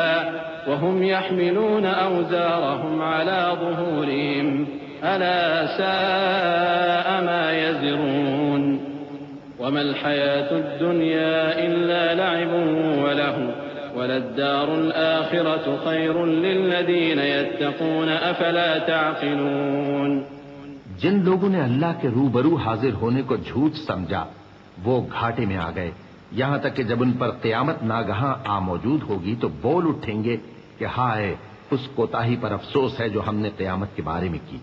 وهم يحملون أوزارهم على ظهورهم ألا ساء ما يزرون. وما الحياة الدنيا إلا لعب وله وللدار الآخرة خير للذين يتقون أفلا تعقلون. جن لوگوں نے اللہ کے روبرو حاضر ہونے کو جھوٹ سمجھا وہ گھاٹے میں آ گئے، یہاں تک کہ جب ان پر قیامت ناگہاں آ موجود ہوگی تو بول اٹھیں گے کہ ہائے اس کوتاہی پر افسوس ہے جو ہم نے قیامت کے بارے میں کی.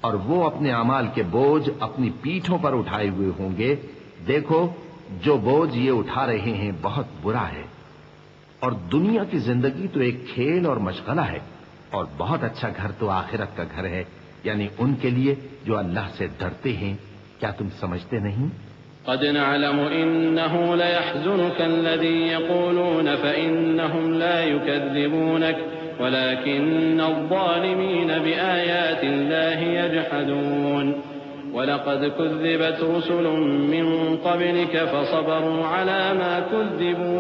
اور وہ اپنے اعمال کے بوجھ اپنی پیٹھوں پر اٹھائے ہوئے ہوں گے. دیکھو جو بوجھ یہ اٹھا رہے ہیں بہت برا ہے. اور دنیا کی زندگی تو ایک کھیل اور مشغلہ ہے، اور بہت اچھا گھر تو آخرت کا گھر ہے، یعنی ان کے لیے جو اللہ سے ڈرتے ہیں. کیا تم سمجھتے نہیں؟ قد نعلم إنه ليحزنك الذي يقولون فإنهم لا يكذبونك ولكن الظالمين بآيات الله يجحدون. ولقد كذبت رسل من قبلك فصبروا على ما كذبوا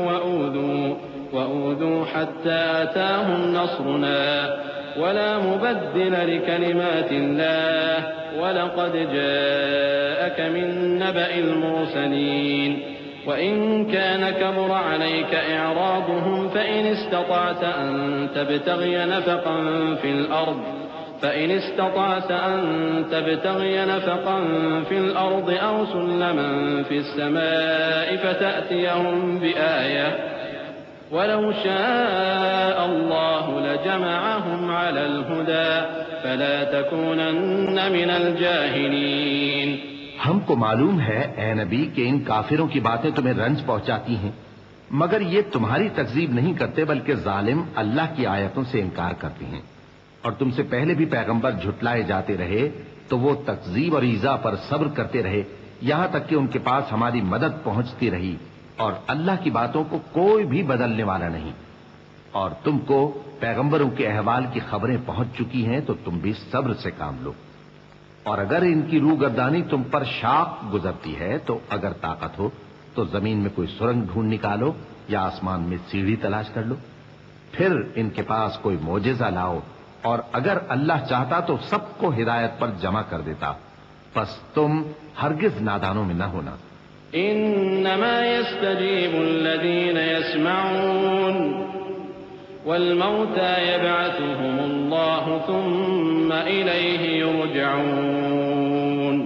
وأوذوا حتى أتاهم نصرنا ولا مبدل لكلمات الله ولقد جاءك من نبأ المرسلين وإن كان كبر عليك إعراضهم فإن استطعت أن تبتغي نفقا في الأرض أو سلما في السماء فتأتيهم بآية ولو شاء الله لجمعهم على الهدى فلا تكونن من الجاهلين. ہم کو معلوم ہے اے نبی کہ ان کافروں کی باتیں تمہیں رنج پہنچاتی ہیں، مگر یہ تمہاری تکذیب نہیں کرتے بلکہ ظالم اللہ کی آیتوں سے انکار کرتے ہیں، اور تم سے پہلے بھی پیغمبر جھٹلائے جاتے رہے تو وہ تکذیب اور ایذا پر صبر کرتے رہے یہاں تک کہ ان کے پاس ہماری مدد پہنچتی رہی، اور اللہ کی باتوں کو کوئی بھی بدلنے والا نہیں، اور تم کو پیغمبروں کے احوال کی خبریں پہنچ چکی ہیں تو تم بھی صبر سے کام لو، اور اگر ان کی روگردانی تم پر شاق گزرتی ہے تو اگر طاقت ہو تو زمین میں کوئی سرنگ ڈھونڈ نکالو یا آسمان میں سیڑھی تلاش کر لو، پھر ان کے پاس کوئی معجزہ لاؤ، اور اگر اللہ چاہتا تو سب کو ہدایت پر جمع کر دیتا، پس تم ہرگز نادانوں میں نہ ہونا. انما يستجيب الذين يسمعون والموتى يبعثهم الله ثم إليه يرجعون.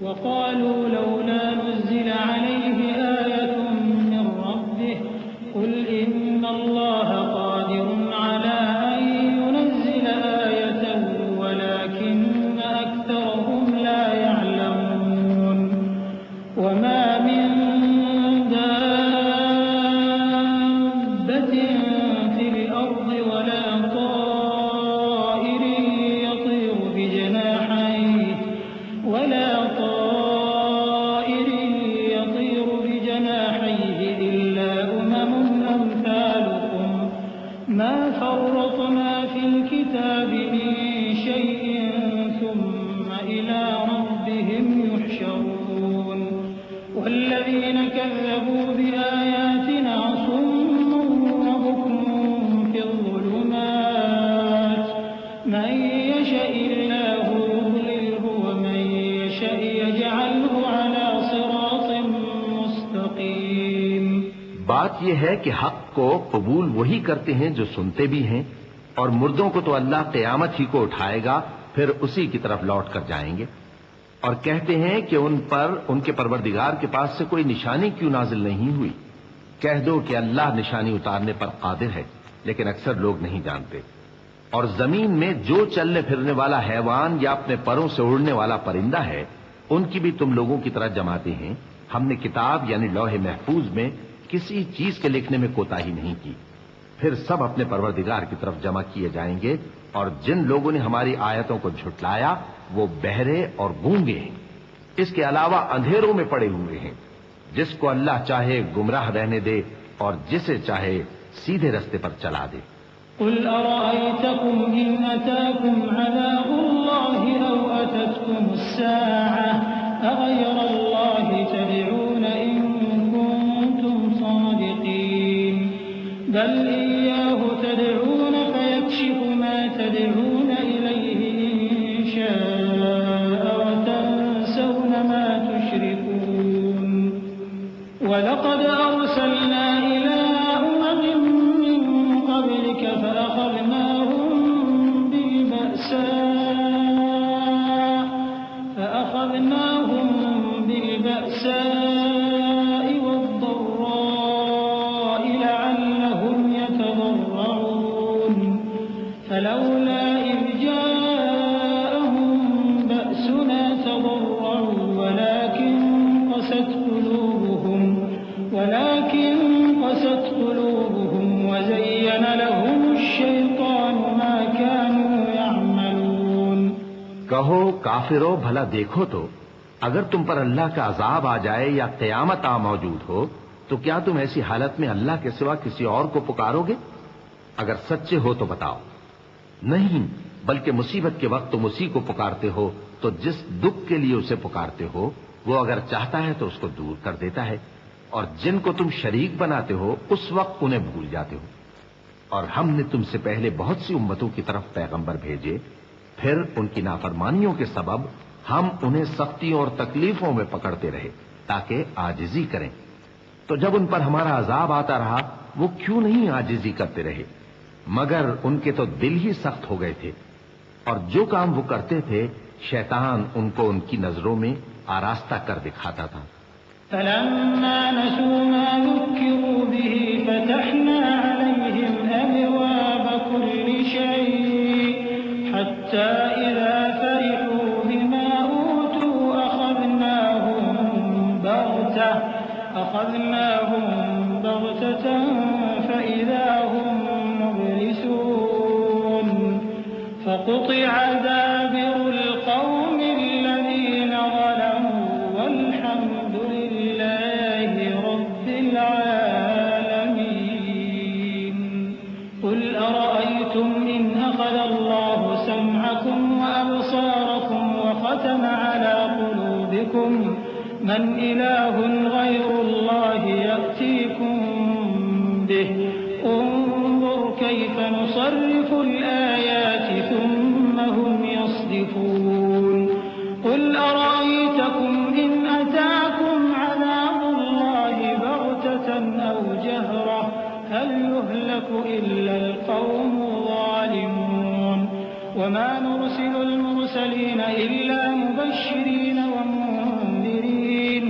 وقالوا لولا نزل عليه آية من ربه قل إن الله قادر على أن ينزل آية ولكن أكثرهم لا يعلمون. وما من دابة في الأرض ولا طائر يطير بجناحيه إلا أمم أمثالكم ما فرطنا في الكتاب من شيء ثم إلى ربهم يحشرون. والذين كذبوا بآياتنا صم وبكم في الظلمات من يشاء الله يضلله ومن يشاء يجعله على صراط مستقيم. بات یہ ہے کہ حق کو قبول وہی کرتے ہیں جو سنتے بھی ہیں، اور مردوں کو تو اللہ قیامت ہی کو اٹھائے گا پھر اسی کی طرف لوٹ کر جائیں گے، اور کہتے ہیں کہ ان پر ان کے پروردگار کے پاس سے کوئی نشانی کیوں نازل نہیں ہوئی. کہہ دو کہ اللہ نشانی اتارنے پر قادر ہے، لیکن اکثر لوگ نہیں جانتے. اور زمین میں جو چلنے پھرنے والا حیوان یا اپنے پروں سے اڑنے والا پرندہ ہے ان کی بھی تم لوگوں کی طرح جماتے ہیں. ہم نے کتاب یعنی لوح محفوظ میں کسی چیز کے لکھنے میں کوتاہی نہیں کی. پھر سب اپنے پروردگار کی طرف جمع کیے جائیں گے، اور جن لوگوں نے ہماری آیتوں کو جھٹلایا وہ بہرے اور گونگے ہیں، اس کے علاوہ اندھیروں میں پڑے ہوئے ہیں. جس کو اللہ چاہے گمراہ رہنے دے اور جسے چاہے سیدھے رستے پر چلا دے. قل أرأيتكم إن أتاكم عذاب الله أو أتتكم الساعة أغير الله تدعون إن كنتم صادقين بل إياه تدعون فيكشف ما تدعون إليه إن شاء وتنسون ما تشركون. ولقد أرسلنا إلى أمم من قبلك فأخذناهم بالبأساء والضراء لعلهم يتضرعون. فلولا إذ جاءهم بأسنا تضرعوا ولكن قست قلوبهم وزين لهم الشيطان ما كانوا يعملون. کہو کافرو بھلا دیکھو تو اگر تم پر اللہ کا عذاب آ جائے یا قیامت آ موجود ہو تو کیا تم ایسی حالت میں اللہ کے سوا کسی اور کو پکارو گے؟ اگر سچے ہو تو بتاؤ. نہیں، بلکہ مصیبت کے وقت تم اسی کو پکارتے ہو، تو جس دکھ کے لیے اسے پکارتے ہو وہ اگر چاہتا ہے تو اس کو دور کر دیتا ہے، اور جن کو تم شریک بناتے ہو اس وقت انہیں بھول جاتے ہو. اور ہم نے تم سے پہلے بہت سی امتوں کی طرف پیغمبر بھیجے، پھر ان کی نافرمانیوں کے سبب ہم انہیں سختیوں اور تکلیفوں میں پکڑتے رہے تاکہ عاجزی کریں۔ تو جب ان پر ہمارا عذاب آتا رہا وہ کیوں نہیں عاجزی کرتے رہے، مگر ان کے تو دل ہی سخت ہو گئے تھے، اور جو کام وہ کرتے تھے شیطان ان کو ان کی نظروں میں آراستہ کر دکھاتا تھا۔ فلما نسوا ما ذكروا به فتحنا عليهم أبواب كل شيء حتى إذا فرحوا بما أوتوا أخذناهم بغتة فإذا هم مبلسون فقطع دابر القوم الذين ظلموا والحمد لله رب العالمين قل أرأيتم إن أخذ الله سمعكم وأبصاركم وختم على قلوبكم من إله غير الله يأتيكم به انظر كيف نصرف الآيات ثم هم يصدفون قل أرأيتكم إن أتاكم عذاب الله بغتة أو جهرة هل يهلك إلا القوم الظالمون وما نرسل المرسلين إلا مبشرين ومنذرين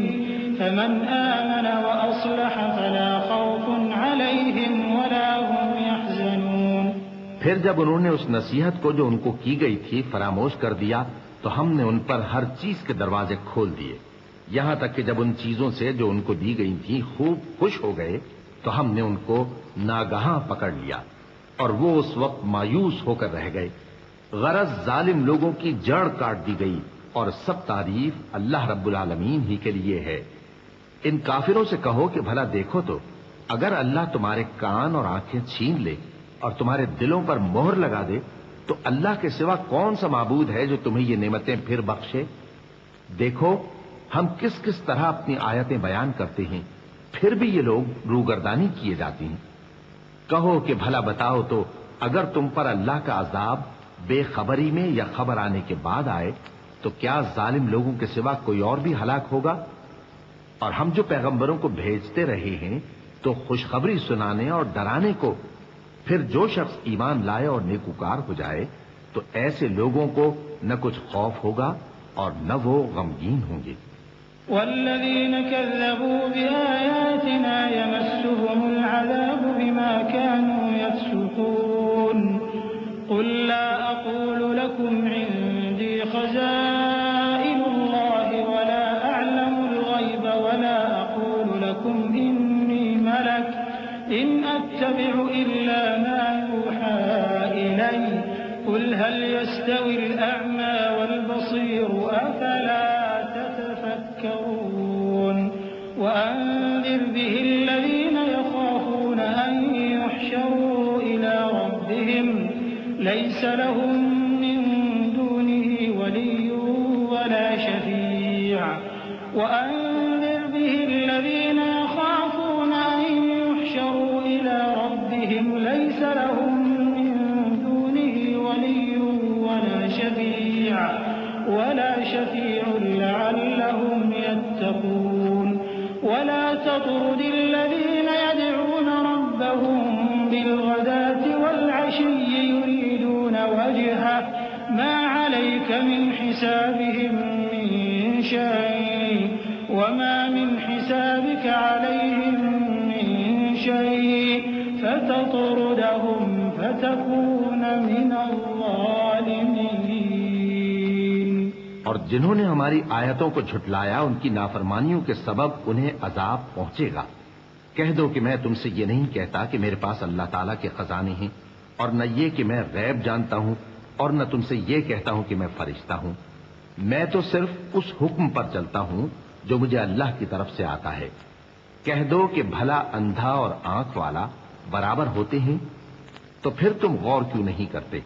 فمن آمن وأصلح فلا خوف عليهم ولا هم يحزنون۔ پھر جب انہوں نے اس نصیحت کو جو ان کو کی گئی تھی فراموش کر دیا تو ہم نے ان پر ہر چیز کے دروازے کھول دیے، یہاں تک کہ جب ان چیزوں سے جو ان کو دی گئی تھی خوب خوش ہو گئے تو ہم نے ان کو ناگہاں پکڑ لیا اور وہ اس وقت مایوس ہو کر رہ گئے۔ غرض ظالم لوگوں کی جڑ کاٹ دی گئی اور سب تعریف اللہ رب العالمین ہی کے لیے ہے۔ ان کافروں سے کہو کہ بھلا دیکھو تو اگر اللہ تمہارے کان اور آنکھیں چھین لے اور تمہارے دلوں پر مہر لگا دے تو اللہ کے سوا کون سا معبود ہے جو تمہیں یہ نعمتیں پھر بخشے؟ دیکھو ہم کس کس طرح اپنی آیتیں بیان کرتے ہیں، پھر بھی یہ لوگ روگردانی کیے جاتی ہیں۔ کہو کہ بھلا بتاؤ تو اگر تم پر اللہ کا عذاب بے خبری میں یا خبر آنے کے بعد آئے تو کیا ظالم لوگوں کے سوا کوئی اور بھی ہلاک ہوگا؟ اور ہم جو پیغمبروں کو بھیجتے رہے ہیں تو خوشخبری سنانے اور ڈرانے کو، پھر جو شخص ایمان لائے اور نیکوکار ہو جائے تو ایسے لوگوں کو نہ کچھ خوف ہوگا اور نہ وہ غمگین ہوں گے۔ والذين كذبوا بآياتنا يمسهم العذاب بما كانوا يفسقون قل لا أقول لكم عندي خزائن الله ولا أعلم الغيب ولا أقول لكم إني ملك إن أتبع إلا ما يوحى إلي قل هل يستوي الأعمى والبصير أفلا تتفكرون وأنذر به الذين يخافون أن يحشروا إلى ربهم ليس لهم من دونه ولي ولا شفيع وأنذر به الذين يخافون أن يحشروا إلى ربهم ليس لهم من دونه ولي ولا شفيع لعلهم يتقون ولا تطرد الذين يدعون ربهم بالغداة والعشي يريدون وجهه ما عليك من حسابهم من شيء وما من حسابك عليهم من شيء فتطردهم فتكون من الظالمين۔ اور جنہوں نے ہماری آیتوں کو جھٹلایا ان کی نافرمانیوں کے سبب انہیں عذاب پہنچے گا۔ کہہ دو کہ میں تم سے یہ نہیں کہتا کہ میرے پاس اللہ تعالیٰ کے خزانے ہیں، اور نہ یہ کہ میں غیب جانتا ہوں، اور نہ تم سے یہ کہتا ہوں کہ میں فرشتہ ہوں۔ میں تو صرف اس حکم پر چلتا ہوں جو مجھے اللہ کی طرف سے آتا ہے۔ کہہ دو کہ بھلا اندھا اور آنکھ والا برابر ہوتے ہیں؟ تو پھر تم غور کیوں نہیں کرتے؟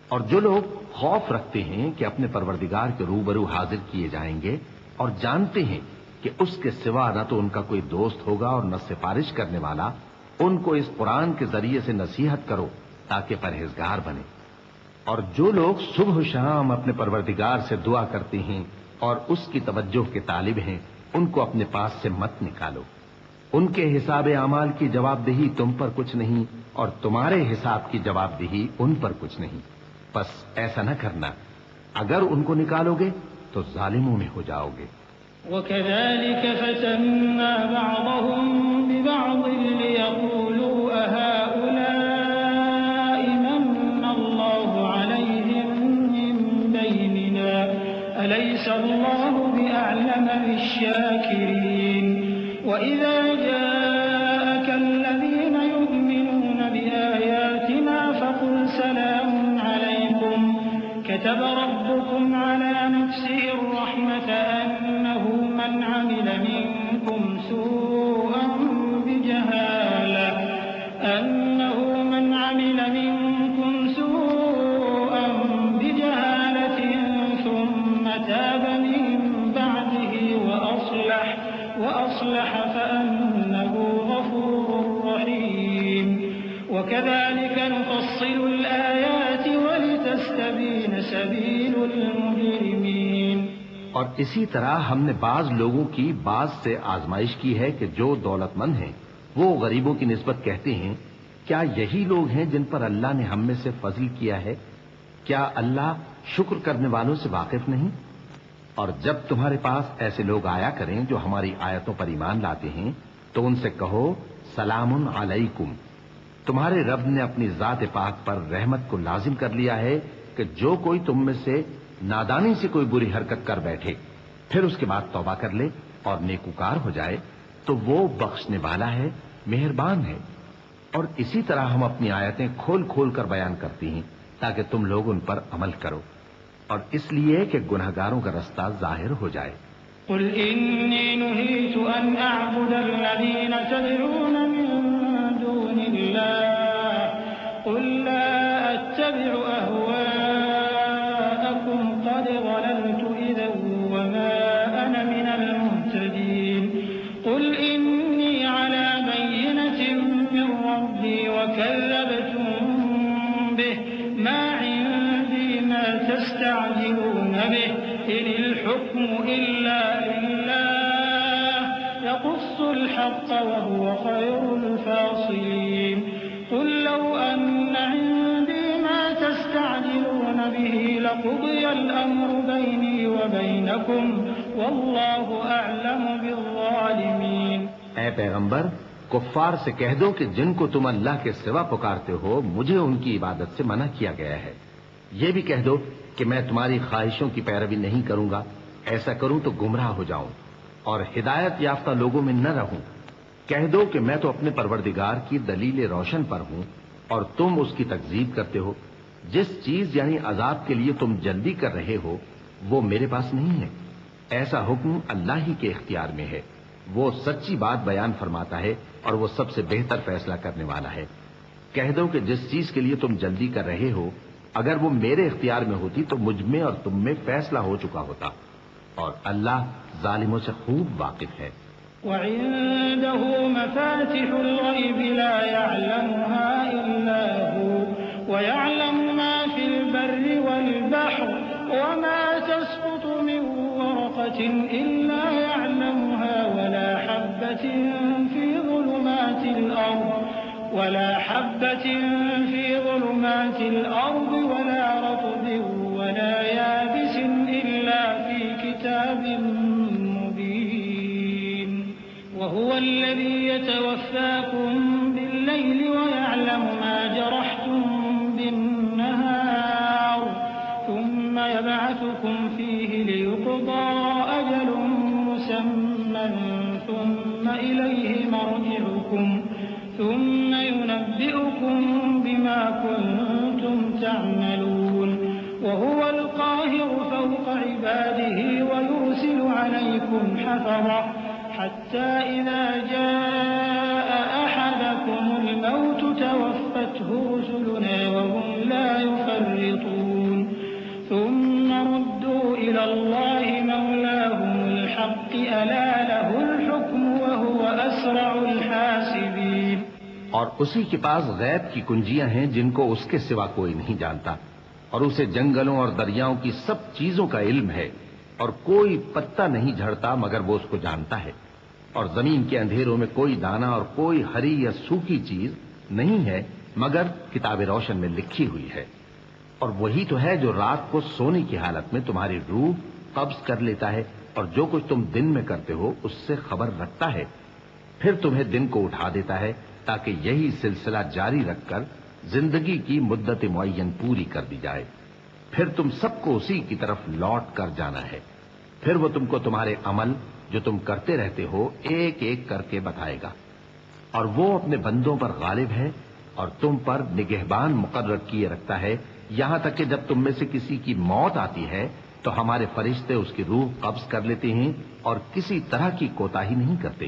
اور جو لوگ خوف رکھتے ہیں کہ اپنے پروردگار کے روبرو حاضر کیے جائیں گے اور جانتے ہیں کہ اس کے سوا نہ تو ان کا کوئی دوست ہوگا اور نہ سفارش کرنے والا، ان کو اس قرآن کے ذریعے سے نصیحت کرو تاکہ پرہیزگار بنے۔ اور جو لوگ صبح و شام اپنے پروردگار سے دعا کرتے ہیں اور اس کی توجہ کے طالب ہیں، ان کو اپنے پاس سے مت نکالو۔ ان کے حساب اعمال کی جواب دہی تم پر کچھ نہیں، اور تمہارے حساب کی جواب دہی ان پر کچھ نہیں۔ بس ایسا نہ کرنا، اگر ان کو نکالو گے تو ظالموں میں ہو جاؤ گے۔ وَكَذَلِكَ فَتَنَّا بَعْضَهُم بِبَعْضٍ لِيَقُولُوا أَهَٰؤُلَاءِ مَنَّ اللَّهُ عَلَيْهِم مِّن بَيْنِنَا أَلَيْسَ اللَّهُ بِأَعْلَمَ بِالشَّاكِرِينَ وَإِذَا جَاءَكَ الَّذِينَ يُؤْمِنُونَ بِآيَاتِنَا فَقُلْ سَلَامٌ عَلَيْكُمْ كَتَبَ رَبُّكُمْ عَلَىٰ نَفْسِهِ الرَّحْمَةَ أَنَّهُ مَنْ عَمِلَ مِنكُمْ سُوءًا بِجَهَالَةٍ ثُمَّ تَابَ مِن بَعْدِهِ وَأَصْلَحَ فَأَنَّهُ غَفُورٌ رَّحِيمٌ وَكَذَلِكَ نُفَصِّلُ الْآيَاتِ وَلِتَسْتَبِينَ سَبِيلُ الْمُجْرِمِينَ۔ اور اسی طرح ہم نے بعض لوگوں کی بعض سے آزمائش کی ہے کہ جو دولت مند ہیں وہ غریبوں کی نسبت کہتے ہیں کیا یہی لوگ ہیں جن پر اللہ نے ہم میں سے فضل کیا ہے؟ کیا اللہ شکر کرنے والوں سے واقف نہیں؟ اور جب تمہارے پاس ایسے لوگ آیا کریں جو ہماری آیتوں پر ایمان لاتے ہیں تو ان سے کہو سلام علیکم، تمہارے رب نے اپنی ذات پاک پر رحمت کو لازم کر لیا ہے کہ جو کوئی تم میں سے نادانی سے کوئی بری حرکت کر بیٹھے پھر اس کے بعد توبہ کر لے اور نیکوکار ہو جائے تو وہ بخشنے والا ہے، مہربان ہے۔ اور اسی طرح ہم اپنی آیتیں کھول کھول کر بیان کرتی ہیں تاکہ تم لوگ ان پر عمل کرو، اور اس لیے کہ گنہگاروں کا رستہ ظاہر ہو جائے۔ قل إني نهيت أن أعبد الذين تدعون من دون الله قل لا أتبع أهواءكم قد ضللت إذا وما أنا من المهتدين قل إني على بينة من ربي وكذبتم به ما عندي ما تستعجلون به إن الحكم إلا لله يقص الحق وهو خير الفاصلين قل لو أن عندي ما تستعجلون به لقضي الأمر بيني وبينكم والله أعلم بالظالمين۔ اے پیغمبر، کفار سے کہہ دو کہ جن کو تم اللہ کے سوا پکارتے ہو مجھے ان کی عبادت سے منع کیا گیا ہے۔ یہ بھی کہہ دو کہ میں تمہاری خواہشوں کی پیروی نہیں کروں گا، ایسا کروں تو گمراہ ہو جاؤں اور ہدایت یافتہ لوگوں میں نہ رہوں۔ کہہ دو کہ میں تو اپنے پروردگار کی دلیل روشن پر ہوں اور تم اس کی تکذیب کرتے ہو۔ جس چیز یعنی عذاب کے لیے تم جلدی کر رہے ہو وہ میرے پاس نہیں ہے، ایسا حکم اللہ ہی کے اختیار میں ہے۔ وہ سچی بات بیان فرماتا ہے اور وہ سب سے بہتر فیصلہ کرنے والا ہے۔ کہہ دو کہ جس چیز کے لیے تم جلدی کر رہے ہو اگر وہ میرے اختیار میں ہوتی تو مجھ میں اور تم میں فیصلہ ہو چکا ہوتا، اور اللہ ظالموں سے خوب واقف ہے۔ وعنده مفاتح الغيب لا يعلمها إلا هو ويعلم ما في البر والبحر وما تسقط من ورقة إلا يعلمها ولا حبة في ظلمات الأرض ولا رطب ولا يابس إلا في كتاب مبين وهو الذي يتوفاكم بالليل ويعلم ما جرحتم بالنهار ثم يبعثكم فيه ليقضى أجل مسمى ثم إليه مرجعكم ثم ينبئكم بما كنتم تعملون وهو القاهر فوق عباده ويرسل عليكم حفظة حتى إذا جاء أحدكم الموت توفته رسلنا وهم لا يفرطون ثم ردوا إلى الله مولاهم الحق ألا له الحكم وهو أسرع الحاسبين۔ اور اسی کے پاس غیب کی کنجیاں ہیں جن کو اس کے سوا کوئی نہیں جانتا، اور اسے جنگلوں اور دریاؤں کی سب چیزوں کا علم ہے، اور کوئی پتا نہیں جھڑتا مگر وہ اس کو جانتا ہے، اور زمین کے اندھیروں میں کوئی دانہ اور کوئی ہری یا سوکھی چیز نہیں ہے مگر کتاب روشن میں لکھی ہوئی ہے۔ اور وہی تو ہے جو رات کو سونے کی حالت میں تمہاری روح قبض کر لیتا ہے، اور جو کچھ تم دن میں کرتے ہو اس سے خبر رکھتا ہے، پھر تمہیں دن کو اٹھا دیتا ہے تاکہ یہی سلسلہ جاری رکھ کر زندگی کی مدت معین پوری کر دی جائے، پھر تم سب کو اسی کی طرف لوٹ کر جانا ہے، پھر وہ تم کو تمہارے عمل جو تم کرتے رہتے ہو ایک ایک کر کے بتائے گا، اور وہ اپنے بندوں پر غالب ہے اور تم پر نگہبان مقرر کیے رکھتا ہے، یہاں تک کہ جب تم میں سے کسی کی موت آتی ہے تو ہمارے فرشتے اس کی روح قبض کر لیتے ہیں اور کسی طرح کی کوتاہی نہیں کرتے۔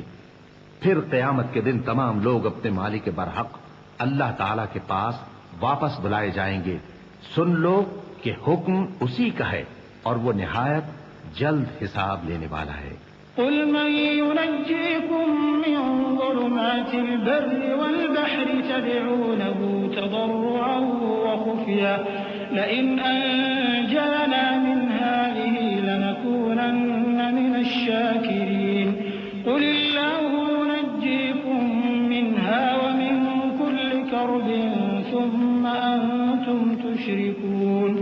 پھر قیامت کے دن تمام لوگ اپنے مالک برحق اللہ تعالی کے پاس واپس بلائے جائیں گے۔ سن لو کہ حکم اسی کا ہے اور وہ نہایت جلد حساب لینے والا ہے۔ قل من ينجيكم من ظلمات البر والبحر تدعونه تضرعا وخفيا لئن أنجانا من هذه لنكونن من الشاكرين قل الله ينجيكم منها ومن كل كرب ثم أنتم تشركون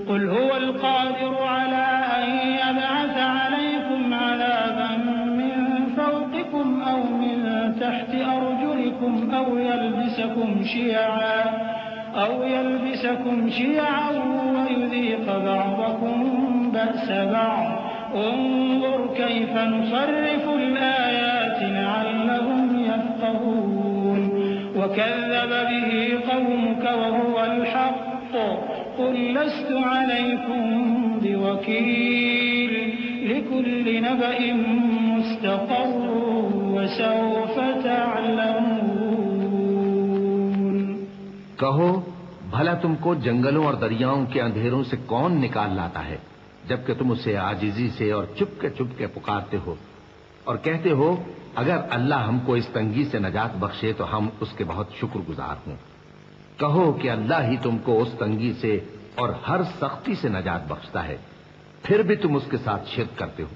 قل هو القادر على أن يبعث عليكم عذابا من فوقكم أو من تحت أرجلكم أو يلبسكم شيعا ويذيق بعضكم بأس بعض انظر كيف نصرف الآيات لعلهم يفقهون وكذب به قومك وهو الحق قل لست عليكم بوكيل لكل نبأ مستقر وسوف تعلمون۔ کہو بھلا تم کو جنگلوں اور دریاؤں کے اندھیروں سے کون نکال لاتا ہے جبکہ تم اسے عاجزی سے اور چپ کے پکارتے ہو اور کہتے ہو اگر اللہ ہم کو اس تنگی سے نجات بخشے تو ہم اس کے بہت شکر گزار ہوں۔ کہو کہ اللہ ہی تم کو اس تنگی سے اور ہر سختی سے نجات بخشتا ہے، پھر بھی تم اس کے ساتھ شرک کرتے ہو۔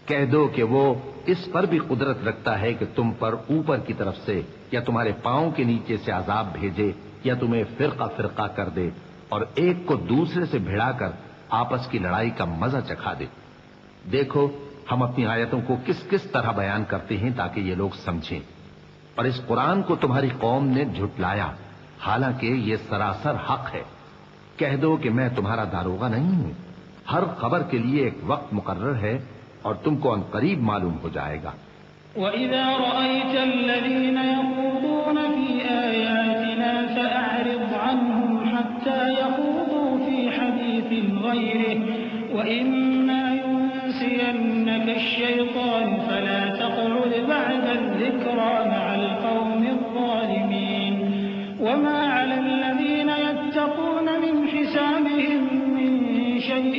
کہہ دو کہ وہ اس پر بھی قدرت رکھتا ہے کہ تم پر اوپر کی طرف سے یا تمہارے پاؤں کے نیچے سے عذاب بھیجے یا تمہیں فرقہ فرقہ کر دے اور ایک کو دوسرے سے بھڑا کر آپس کی لڑائی کا مزہ چکھا دے۔ دیکھو ہم اپنی آیتوں کو کس کس طرح بیان کرتے ہیں تاکہ یہ لوگ سمجھیں، اور اس قرآن کو تمہاری قوم نے جھٹلایا حالانکہ یہ سراسر حق ہے۔ کہہ دو کہ میں تمہارا داروغہ نہیں ہوں، ہر خبر کے لیے ایک وقت مقرر ہے اور تم کو ان قریب معلوم ہو جائے گا۔ وَإِذَا رَأَيْتَ الَّذِينَ يَخُوضُونَ فِي آيَاتِنَا فَأَعْرِضْ عَنْهُمْ حَتَّى يَخُوضُوا فِي حَدِيثٍ غَيْرِهِ وَإِمَّا يُنسِيَنَّكَ الشَّيْطَانُ فَلَا تَقْعُدْ بَعْدَ الذِّكْرَىٰ مَعَ الْقَوْمِ الظَّالِمِينَ وَمَا عَلَى الَّذِينَ يَتَّقُونَ مِنْ حِسَابِهِم مِّن شَيْءٍ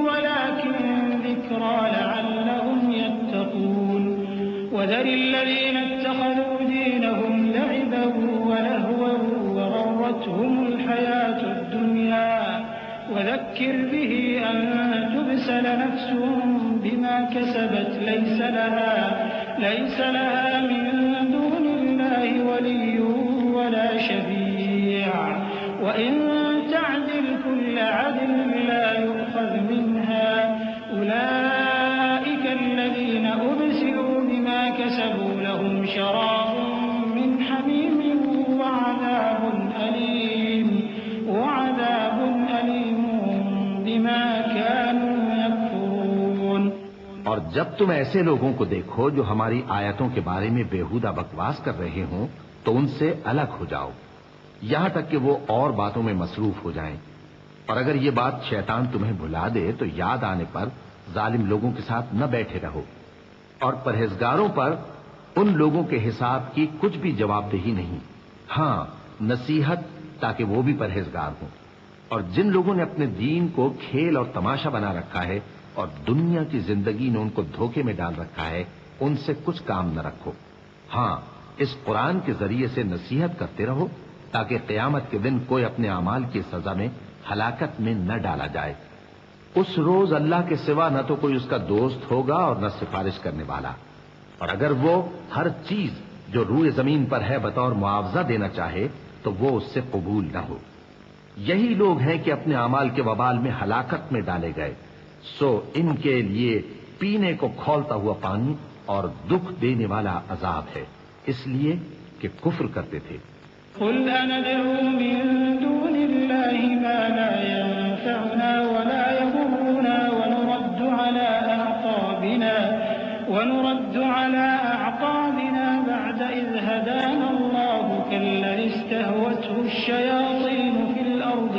وَلَٰكِن ذِكْرَىٰ لَعَلَّهُمْ يَتَّقُونَ وَذَرِ الَّذِينَ اتَّخَذُوا دِينَهُمْ لَعِبًا وَلَهْوًا وَغَرَّتْهُمُ الْحَيَاةُ الدُّنْيَا وَذَكِّرْ بِهِ أَن تُبْسَلَ نَفْسٌ بِمَا كَسَبَتْ لَيْسَ لَهَا مِن دُونِ اللَّهِ وَلِيٌّ وَلَا شَفِيعٌ وَإِن تَعْدِلْ كُلَّ عَدْلٍ لَّا يُؤْخَذْ مِنْهَا أُولَٰئِكَ الَّذِينَ أُبْسِلُوا بِمَا كَسَبُوا لَهُمْ شَرَابٌ مِّنْ حَمِيمٍ وَعَذَابٌ أَلِيمٌ بِمَا كَانُوا يَكْفُرُونَ۔ اور جب تم ایسے لوگوں کو دیکھو جو ہماری آیتوں کے بارے میں بےہودہ بکواس کر رہے ہوں تو ان سے الگ ہو جاؤ یہاں تک کہ وہ اور باتوں میں مصروف ہو جائیں، اور اگر یہ بات شیطان تمہیں بھلا دے تو یاد آنے پر ظالم لوگوں کے ساتھ نہ بیٹھے رہو، اور پرہیزگاروں پر ان لوگوں کے حساب کی کچھ بھی جواب دہی نہیں، ہاں نصیحت تاکہ وہ بھی پرہیزگار ہوں۔ اور جن لوگوں نے اپنے دین کو کھیل اور تماشا بنا رکھا ہے اور دنیا کی زندگی نے ان کو دھوکے میں ڈال رکھا ہے ان سے کچھ کام نہ رکھو، ہاں اس قرآن کے ذریعے سے نصیحت کرتے رہو تاکہ قیامت کے دن کوئی اپنے اعمال کی سزا میں ہلاکت میں نہ ڈالا جائے۔ اس روز اللہ کے سوا نہ تو کوئی اس کا دوست ہوگا اور نہ سفارش کرنے والا، اور اگر وہ ہر چیز جو روئے زمین پر ہے بطور معاوضہ دینا چاہے تو وہ اس سے قبول نہ ہو۔ یہی لوگ ہیں کہ اپنے اعمال کے وبال میں ہلاکت میں ڈالے گئے، سو ان کے لیے پینے کو کھولتا ہوا پانی اور دکھ دینے والا عذاب ہے، اس لیے کہ کفر کرتے تھے۔ قل أندعو من دون الله ما لا ينفعنا ولا يضرنا ونرد على أعقابنا بعد إذ هدانا الله كالذي استهوته الشياطين في الأرض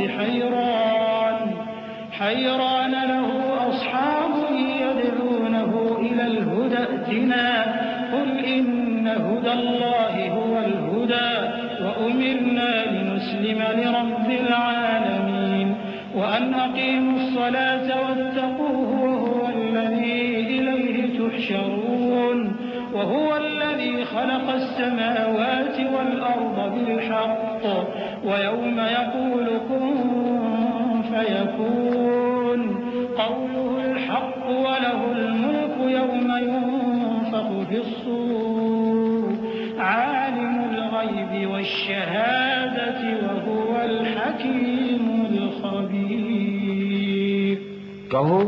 حيران له أصحاب يدعونه إلى الهدى ائتنا قل إن هدى الله هو الهدى وأمرنا لنسلم لرب العالمين وأن أقيموا الصلاة واتقوه وهو الذي إليه تحشرون وهو الذي خلق السماوات والأرض بالحق ويوم يقول كن فيكون قوله الحق وله الملك يوم ينفخ في الصور عالم الغيب والشهادة وهو الحكيم الخبير۔ کہو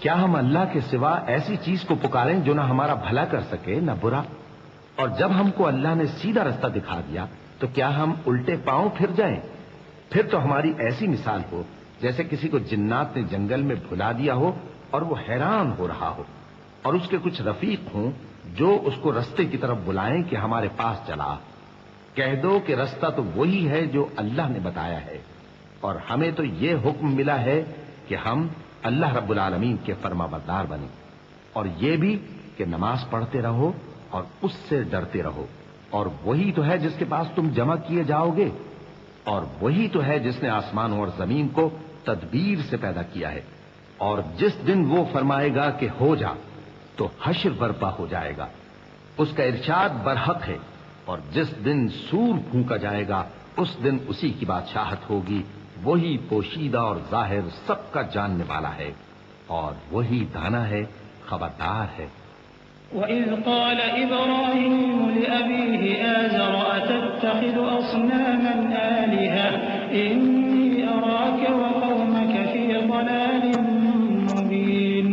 کیا ہم اللہ کے سوا ایسی چیز کو پکاریں جو نہ ہمارا بھلا کر سکے نہ برا؟ اور جب ہم کو اللہ نے سیدھا رستہ دکھا دیا تو کیا ہم الٹے پاؤں پھر جائیں؟ پھر تو ہماری ایسی مثال ہو جیسے کسی کو جنات نے جنگل میں بھلا دیا ہو اور وہ حیران ہو رہا ہو، اور اس کے کچھ رفیق ہوں جو اس کو رستے کی طرف بلائیں کہ ہمارے پاس چلا۔ کہہ دو کہ رستہ تو وہی ہے جو اللہ نے بتایا ہے، اور ہمیں تو یہ حکم ملا ہے کہ ہم اللہ رب العالمین کے فرما بردار بنیں، اور یہ بھی کہ نماز پڑھتے رہو اور اس سے ڈرتے رہو، اور وہی تو ہے جس کے پاس تم جمع کیے جاؤ گے، اور وہی تو ہے جس نے آسمانوں اور زمین کو تدبیر سے پیدا کیا ہے، اور جس دن وہ فرمائے گا کہ ہو جا تو حشر برپا ہو جائے گا، اس کا ارشاد برحق ہے، اور جس دن سور پھونکا جائے گا اس دن اسی کی بادشاہت ہوگی، وہی پوشیدہ اور ظاہر سب کا جاننے والا ہے، اور وہی دانا ہے، خبردار ہے۔ وَإِذْ قَالَ إِبْرَاهِيمُ لِأَبِيهِ آزَرَ أَتَتَّخِذُ أَصْنَامًا آلِهَةً إِنِّي أَرَاكَ وَقَوْمَكَ فِي ضَلَالٍ مُّبِينٍ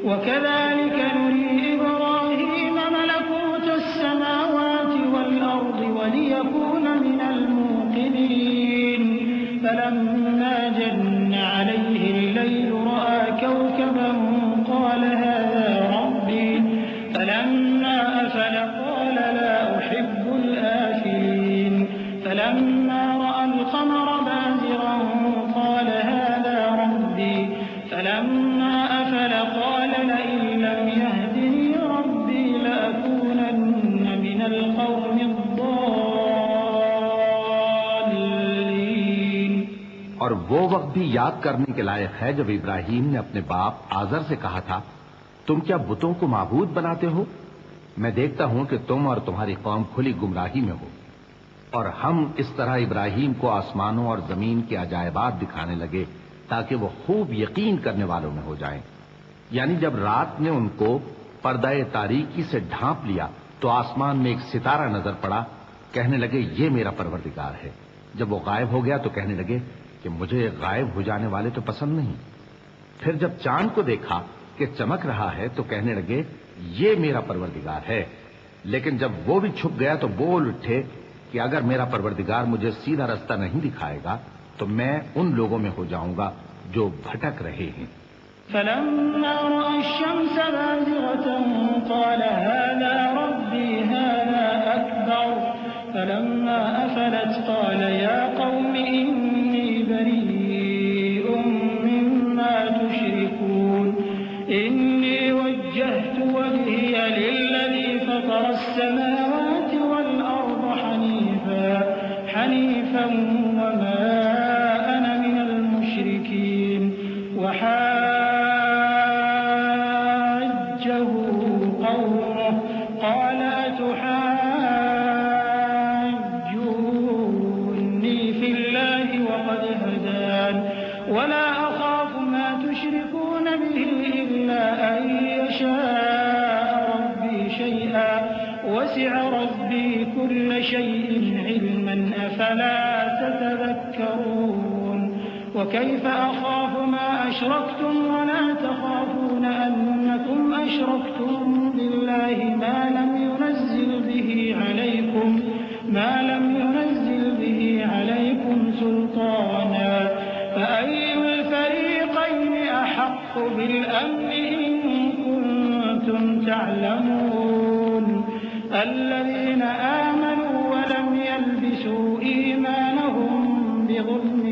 وَكَذَلِكَ نُرِي إِبْرَاهِيمَ مَلَكُوتَ السَّمَاوَاتِ وَالْأَرْضِ وَلِيَكُونَ مِنَ الْمُوقِنِينَ فَلَمَّا جَنَّ عَلَيْهِ اللَّيْلُ رَأَىٰ كَوْكَبًا قَالَ هَٰذَا رَبِّي فَلَمَّا أَفَلَ قَالَ لَا أُحِبُّ الْآفِلِينَ فَلَمَّا رَأَى الْقَمَرَ بَازِغًا قَالَ هَٰذَا رَبِّي فَلَمَّا أَفَلَ قَالَ لَئِن لَّمْ يَهْدِنِي رَبِّي لَأَكُونَنَّ مِنَ الْقَوْمِ الضَّالِّينَ۔ اور وہ وقت بھی یاد کرنے کے لائق ہے جب ابراہیم نے اپنے باپ آزر سے کہا تھا، تم کیا بتوں کو معبود بناتے ہو؟ میں دیکھتا ہوں کہ تم اور تمہاری قوم کھلی گمراہی میں ہو۔ اور ہم اس طرح ابراہیم کو آسمانوں اور زمین کے عجائبات دکھانے لگے تاکہ وہ خوب یقین کرنے والوں میں ہو جائیں۔ یعنی جب رات نے ان کو پردہ تاریکی سے ڈھانپ لیا تو آسمان میں ایک ستارہ نظر پڑا، کہنے لگے یہ میرا پروردگار ہے۔ جب وہ غائب ہو گیا تو کہنے لگے کہ مجھے غائب ہو جانے والے تو پسند نہیں۔ پھر جب چاند کو دیکھا کہ چمک رہا ہے تو کہنے لگے یہ میرا پروردگار ہے۔ لیکن جب وہ بھی چھپ گیا تو بول اٹھے کہ اگر میرا پروردگار مجھے سیدھا رستہ نہیں دکھائے گا تو میں ان لوگوں میں ہو جاؤں گا جو بھٹک رہے ہیں۔ فَلَمَّا رَأَى الشَّمْسَ بَازِغَةً قَالَ هَٰذَا رَبِّي هَٰذَا أَكْبَرُ فَلَمَّا أَفَلَتْ قَالَ يَا قَوْمِ إِنِّي بَرِيءٌ مِّمَّا تُشْرِكُونَ إِنِّي وَجَّهْتُ وَجْهِيَ لِلَّذِي فَطَرَ السَّمَاوَاتِ وَالْأَرْضَ حَنِيفًا وَمَا أَنَا مِنَ الْمُشْرِكِينَ وحاجه قومه قال أتحاجوني ولا أخاف ما تشركون به إلا أن يشاء ربي شيئا وسع ربي كل شيء علما أفلا تتذكرون وكيف أخاف ما أشركتم ولا تخافون أنكم أشركتم بالله ما لم ينزل به عليكم سلطانا فأي الفريقين أحق بالأمن إن كنتم تعلمون الذين آمنوا ولم يلبسوا إيمانهم بظلم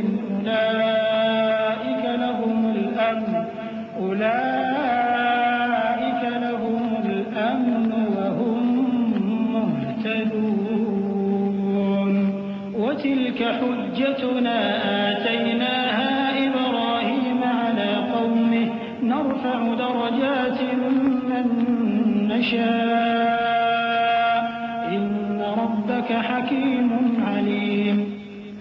أولئك لهم الأمن وهم مهتدون وتلك حجتنا آتيناها إبراهيم على قومه نرفع درجات من نشاء إن ربك حكيم عليم.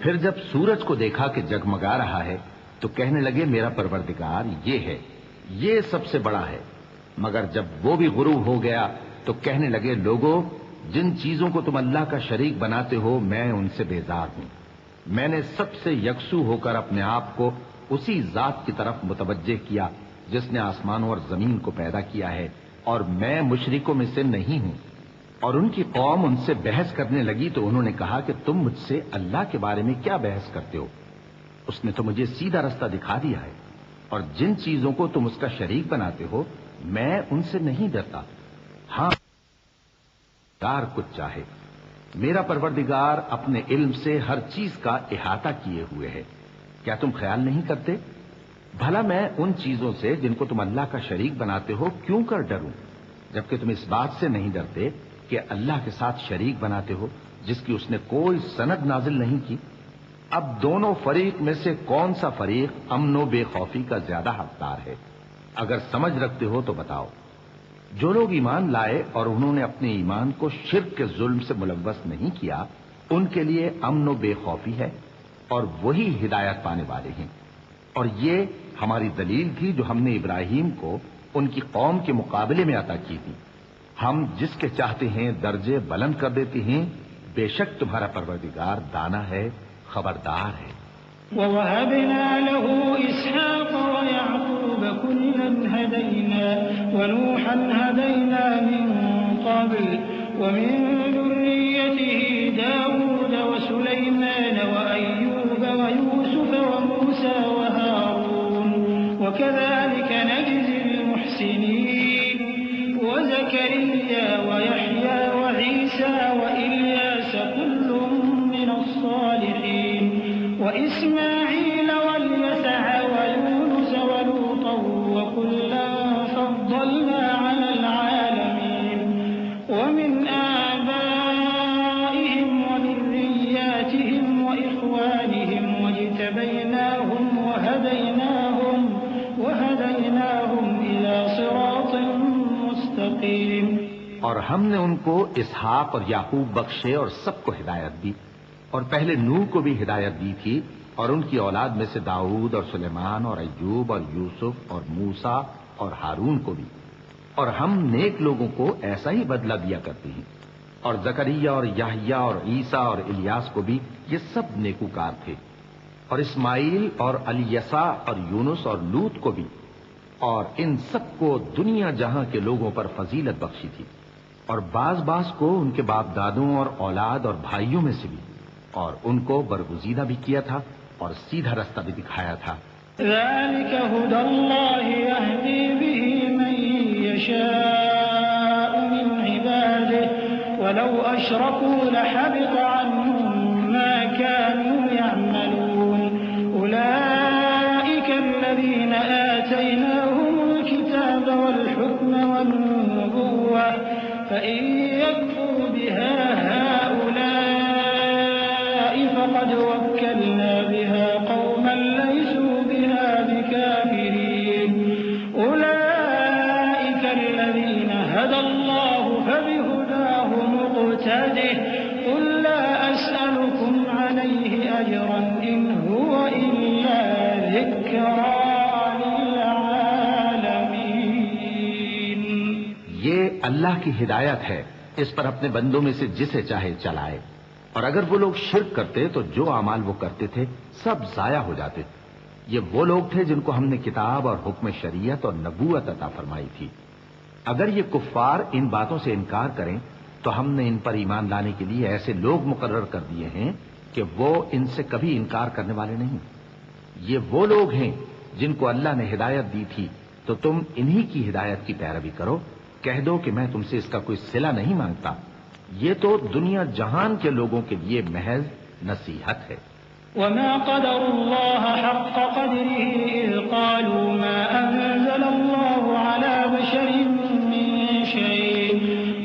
پھر جب سورج کو دیکھا کہ جگمگا رہا ہے تو کہنے لگے میرا پروردگار یہ ہے، یہ سب سے بڑا ہے. مگر جب وہ بھی غروب ہو گیا تو کہنے لگے لوگو جن چیزوں کو تم اللہ کا شریک بناتے ہو میں ان سے بیزار ہوں. میں نے سب سے یکسو ہو کر اپنے آپ کو اسی ذات کی طرف متوجہ کیا جس نے آسمانوں اور زمین کو پیدا کیا ہے، اور میں مشرکوں میں سے نہیں ہوں. اور ان کی قوم ان سے بحث کرنے لگی تو انہوں نے کہا کہ تم مجھ سے اللہ کے بارے میں کیا بحث کرتے ہو؟ اس نے تو مجھے سیدھا رستہ دکھا دیا ہے، اور جن چیزوں کو تم اس کا شریک بناتے ہو میں ان سے نہیں ڈرتا. ہاں کچھ چاہے، میرا پروردگار اپنے علم سے ہر چیز کا احاطہ کیے ہوئے ہے. کیا تم خیال نہیں کرتے؟ بھلا میں ان چیزوں سے جن کو تم اللہ کا شریک بناتے ہو کیوں کر ڈروں، جبکہ تم اس بات سے نہیں ڈرتے کہ اللہ کے ساتھ شریک بناتے ہو جس کی اس نے کوئی سند نازل نہیں کی. اب دونوں فریق میں سے کون سا فریق امن و بے خوفی کا زیادہ حقدار ہے؟ اگر سمجھ رکھتے ہو تو بتاؤ. جو لوگ ایمان لائے اور انہوں نے اپنے ایمان کو شرک کے ظلم سے ملوث نہیں کیا ان کے لیے امن و بے خوفی ہے اور وہی ہدایت پانے والے ہیں. اور یہ ہماری دلیل تھی جو ہم نے ابراہیم کو ان کی قوم کے مقابلے میں عطا کی تھی. ہم جس کے چاہتے ہیں درجے بلند کر دیتے ہیں. بے شک تمہارا پروردگار دانا ہے، خبردار ہے. وَوَهَبْنَا لَهُ إِسْحَاقَ وَيَعْقُوبَ كُلًّا هَدَيْنَا وَنُوحًا هَدَيْنَا مِن قَبْلُ وَمِن ذُرِّيَّتِهِ دَاوُودَ وَسُلَيْمَانَ وَأَيُّوبَ وَيُوسُفَ وَمُوسَى وَهَارُونَ وَكَذَلِكَ نَجْزِي الْمُحْسِنِينَ وَزَكَرِيَّا وَيَحْيَى وَعِيسَى وَإِلْيَاسَ كُلٌّ مِّنَ الصَّالِحِينَ وإسماعيل واليسع ويونس ولوطا وكلا فضلنا على العالمين ومن آبائهم وذرياتهم وإخوانهم واجتبيناهم وهديناهم إلى صراط مستقيم. اور ہم نے ان کو اسحاق اور یعقوب بخشے اور سب کو ہدایت دی، اور پہلے نوح کو بھی ہدایت دی تھی، اور ان کی اولاد میں سے داؤد اور سلیمان اور ایوب اور یوسف اور موسیٰ اور ہارون کو بھی. اور ہم نیک لوگوں کو ایسا ہی بدلہ دیا کرتے ہیں. اور زکریا اور یحییٰ اور عیسیٰ اور الیاس کو بھی، یہ سب نیکوکار تھے. اور اسماعیل اور الیسع اور یونس اور لوط کو بھی، اور ان سب کو دنیا جہاں کے لوگوں پر فضیلت بخشی تھی. اور بعض کو ان کے باپ دادوں اور اولاد اور بھائیوں میں سے بھی، اور ان کو برگزیدہ بھی کیا تھا اور سیدھا رستہ بھی دکھایا تھا. ذلك هدى الله يهدي به من يشاء من عباده ولو أشركوا لحبط عنهم ما كانوا يعملون. أولئك الذين آتيناهم الكتاب والحكم والنبوة فإن يكفر بها هؤلاء فقد وكلنا بها قوما ليسوا بها بكافرين. أولئك الذين هدى الله فبهداه مقتده قل لا أسألكم عليه أجرا إن هو إلا ذكر اللہ کی ہدایت ہے، اس پر اپنے بندوں میں سے جسے چاہے چلائے، اور اگر وہ لوگ شرک کرتے تو جو اعمال وہ کرتے تھے سب ضائع ہو جاتے۔ یہ وہ لوگ تھے جن کو ہم نے کتاب اور حکم شریعت اور نبوت عطا فرمائی تھی۔ اگر یہ کفار ان باتوں سے انکار کریں تو ہم نے ان پر ایمان لانے کے لیے ایسے لوگ مقرر کر دیے ہیں کہ وہ ان سے کبھی انکار کرنے والے نہیں۔ یہ وہ لوگ ہیں جن کو اللہ نے ہدایت دی تھی، تو تم انہی کی ہدایت کی پیروی کرو۔ کہہ دو کہ میں تم سے اس کا کوئی صلہ نہیں مانگتا، یہ تو دنیا جہان کے لوگوں کے لیے محض نصیحت ہے۔ وما قدر الله حق قدره إذ قالوا ما أنزل الله على بشر من شيء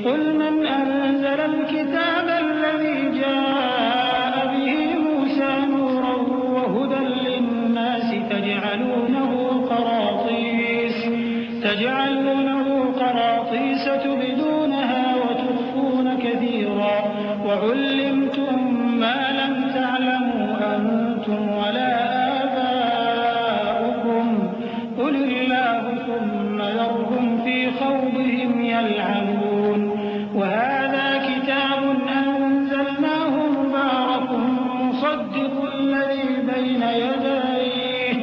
قل من أنزل الكتاب الذي جاء به موسى نورا وهدى للناس تجعلونه قراطيس تبدونها وتخفون كثيرا وعلمتم ما لم تعلموا أنتم ولا آباؤكم قل الله ثم ذرهم في خوضهم يلعبون وهذا كتاب أنزلناه مبارك مصدق الذي بين يديه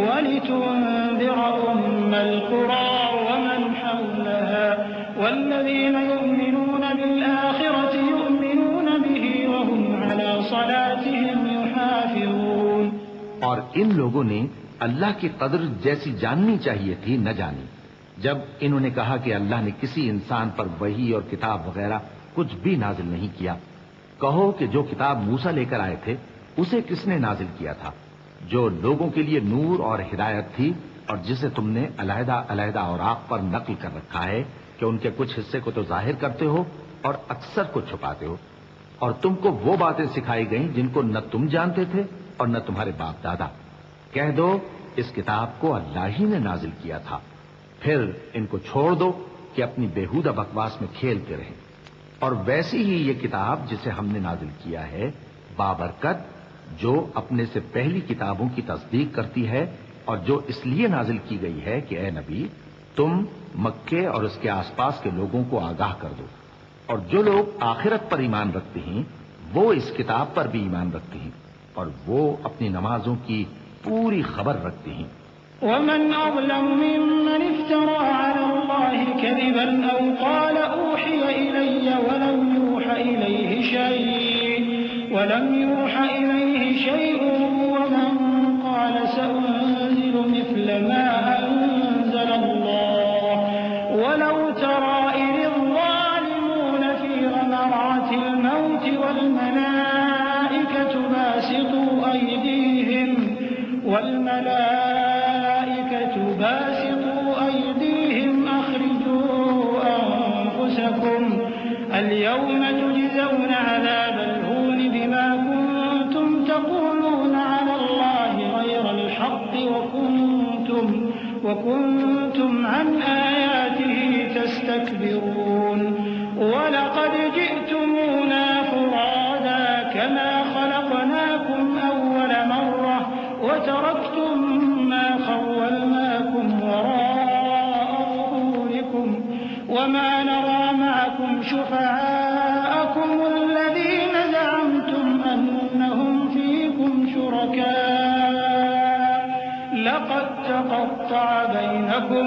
ولتنذر أم القرى ومن حولها والذين يؤمنون بالآخرة يؤمنون به وهم على صلاتهم يحافظون۔ اور ان لوگوں نے اللہ کی قدر جیسی جاننی چاہیے تھی نہ جانی جب انہوں نے کہا کہ اللہ نے کسی انسان پر وحی اور کتاب وغیرہ کچھ بھی نازل نہیں کیا۔ کہو کہ جو کتاب موسیٰ لے کر آئے تھے اسے کس نے نازل کیا تھا، جو لوگوں کے لیے نور اور ہدایت تھی، اور جسے تم نے علیحدہ علیحدہ اوراق پر نقل کر رکھا ہے کہ ان کے کچھ حصے کو تو ظاہر کرتے ہو اور اکثر کو چھپاتے ہو، اور تم کو وہ باتیں سکھائی گئیں جن کو نہ تم جانتے تھے اور نہ تمہارے باپ دادا۔ کہہ دو اس کتاب کو اللہ ہی نے نازل کیا تھا، پھر ان کو چھوڑ دو کہ اپنی بےہودہ بکواس میں کھیلتے رہیں۔ اور ویسی ہی یہ کتاب جسے ہم نے نازل کیا ہے بابرکت، جو اپنے سے پہلی کتابوں کی تصدیق کرتی ہے، اور جو اس لیے نازل کی گئی ہے کہ اے نبی تم مکے اور اس کے آس پاس کے لوگوں کو آگاہ کر دو، اور جو لوگ آخرت پر ایمان رکھتے ہیں وہ اس کتاب پر بھی ایمان رکھتے ہیں، اور وہ اپنی نمازوں کی پوری خبر رکھتے ہیں۔ ومن أظلم ممن افترى على الله كذبا أو قال أوحي إلي ولم يوحى إليه شيء ومن قال سأنزل مثل ما أنزل الله ولو ترى إذ الظالمون في غمرات الموت والملائكة باسطوا أيديهم أخرجوا أنفسكم اليوم تجزون عذاب الهون بما كنتم تقولون على الله غير الحق وكنتم عن آياته تستكبرون ولقد جئتمونا فرادا كما خلقناكم أول مرة وتركتم ما خولناكم وراء ظهوركم وما نرى معكم شفعاءكم الذين زعمتم أنهم فيكم شركاء لقد تقطع بينكم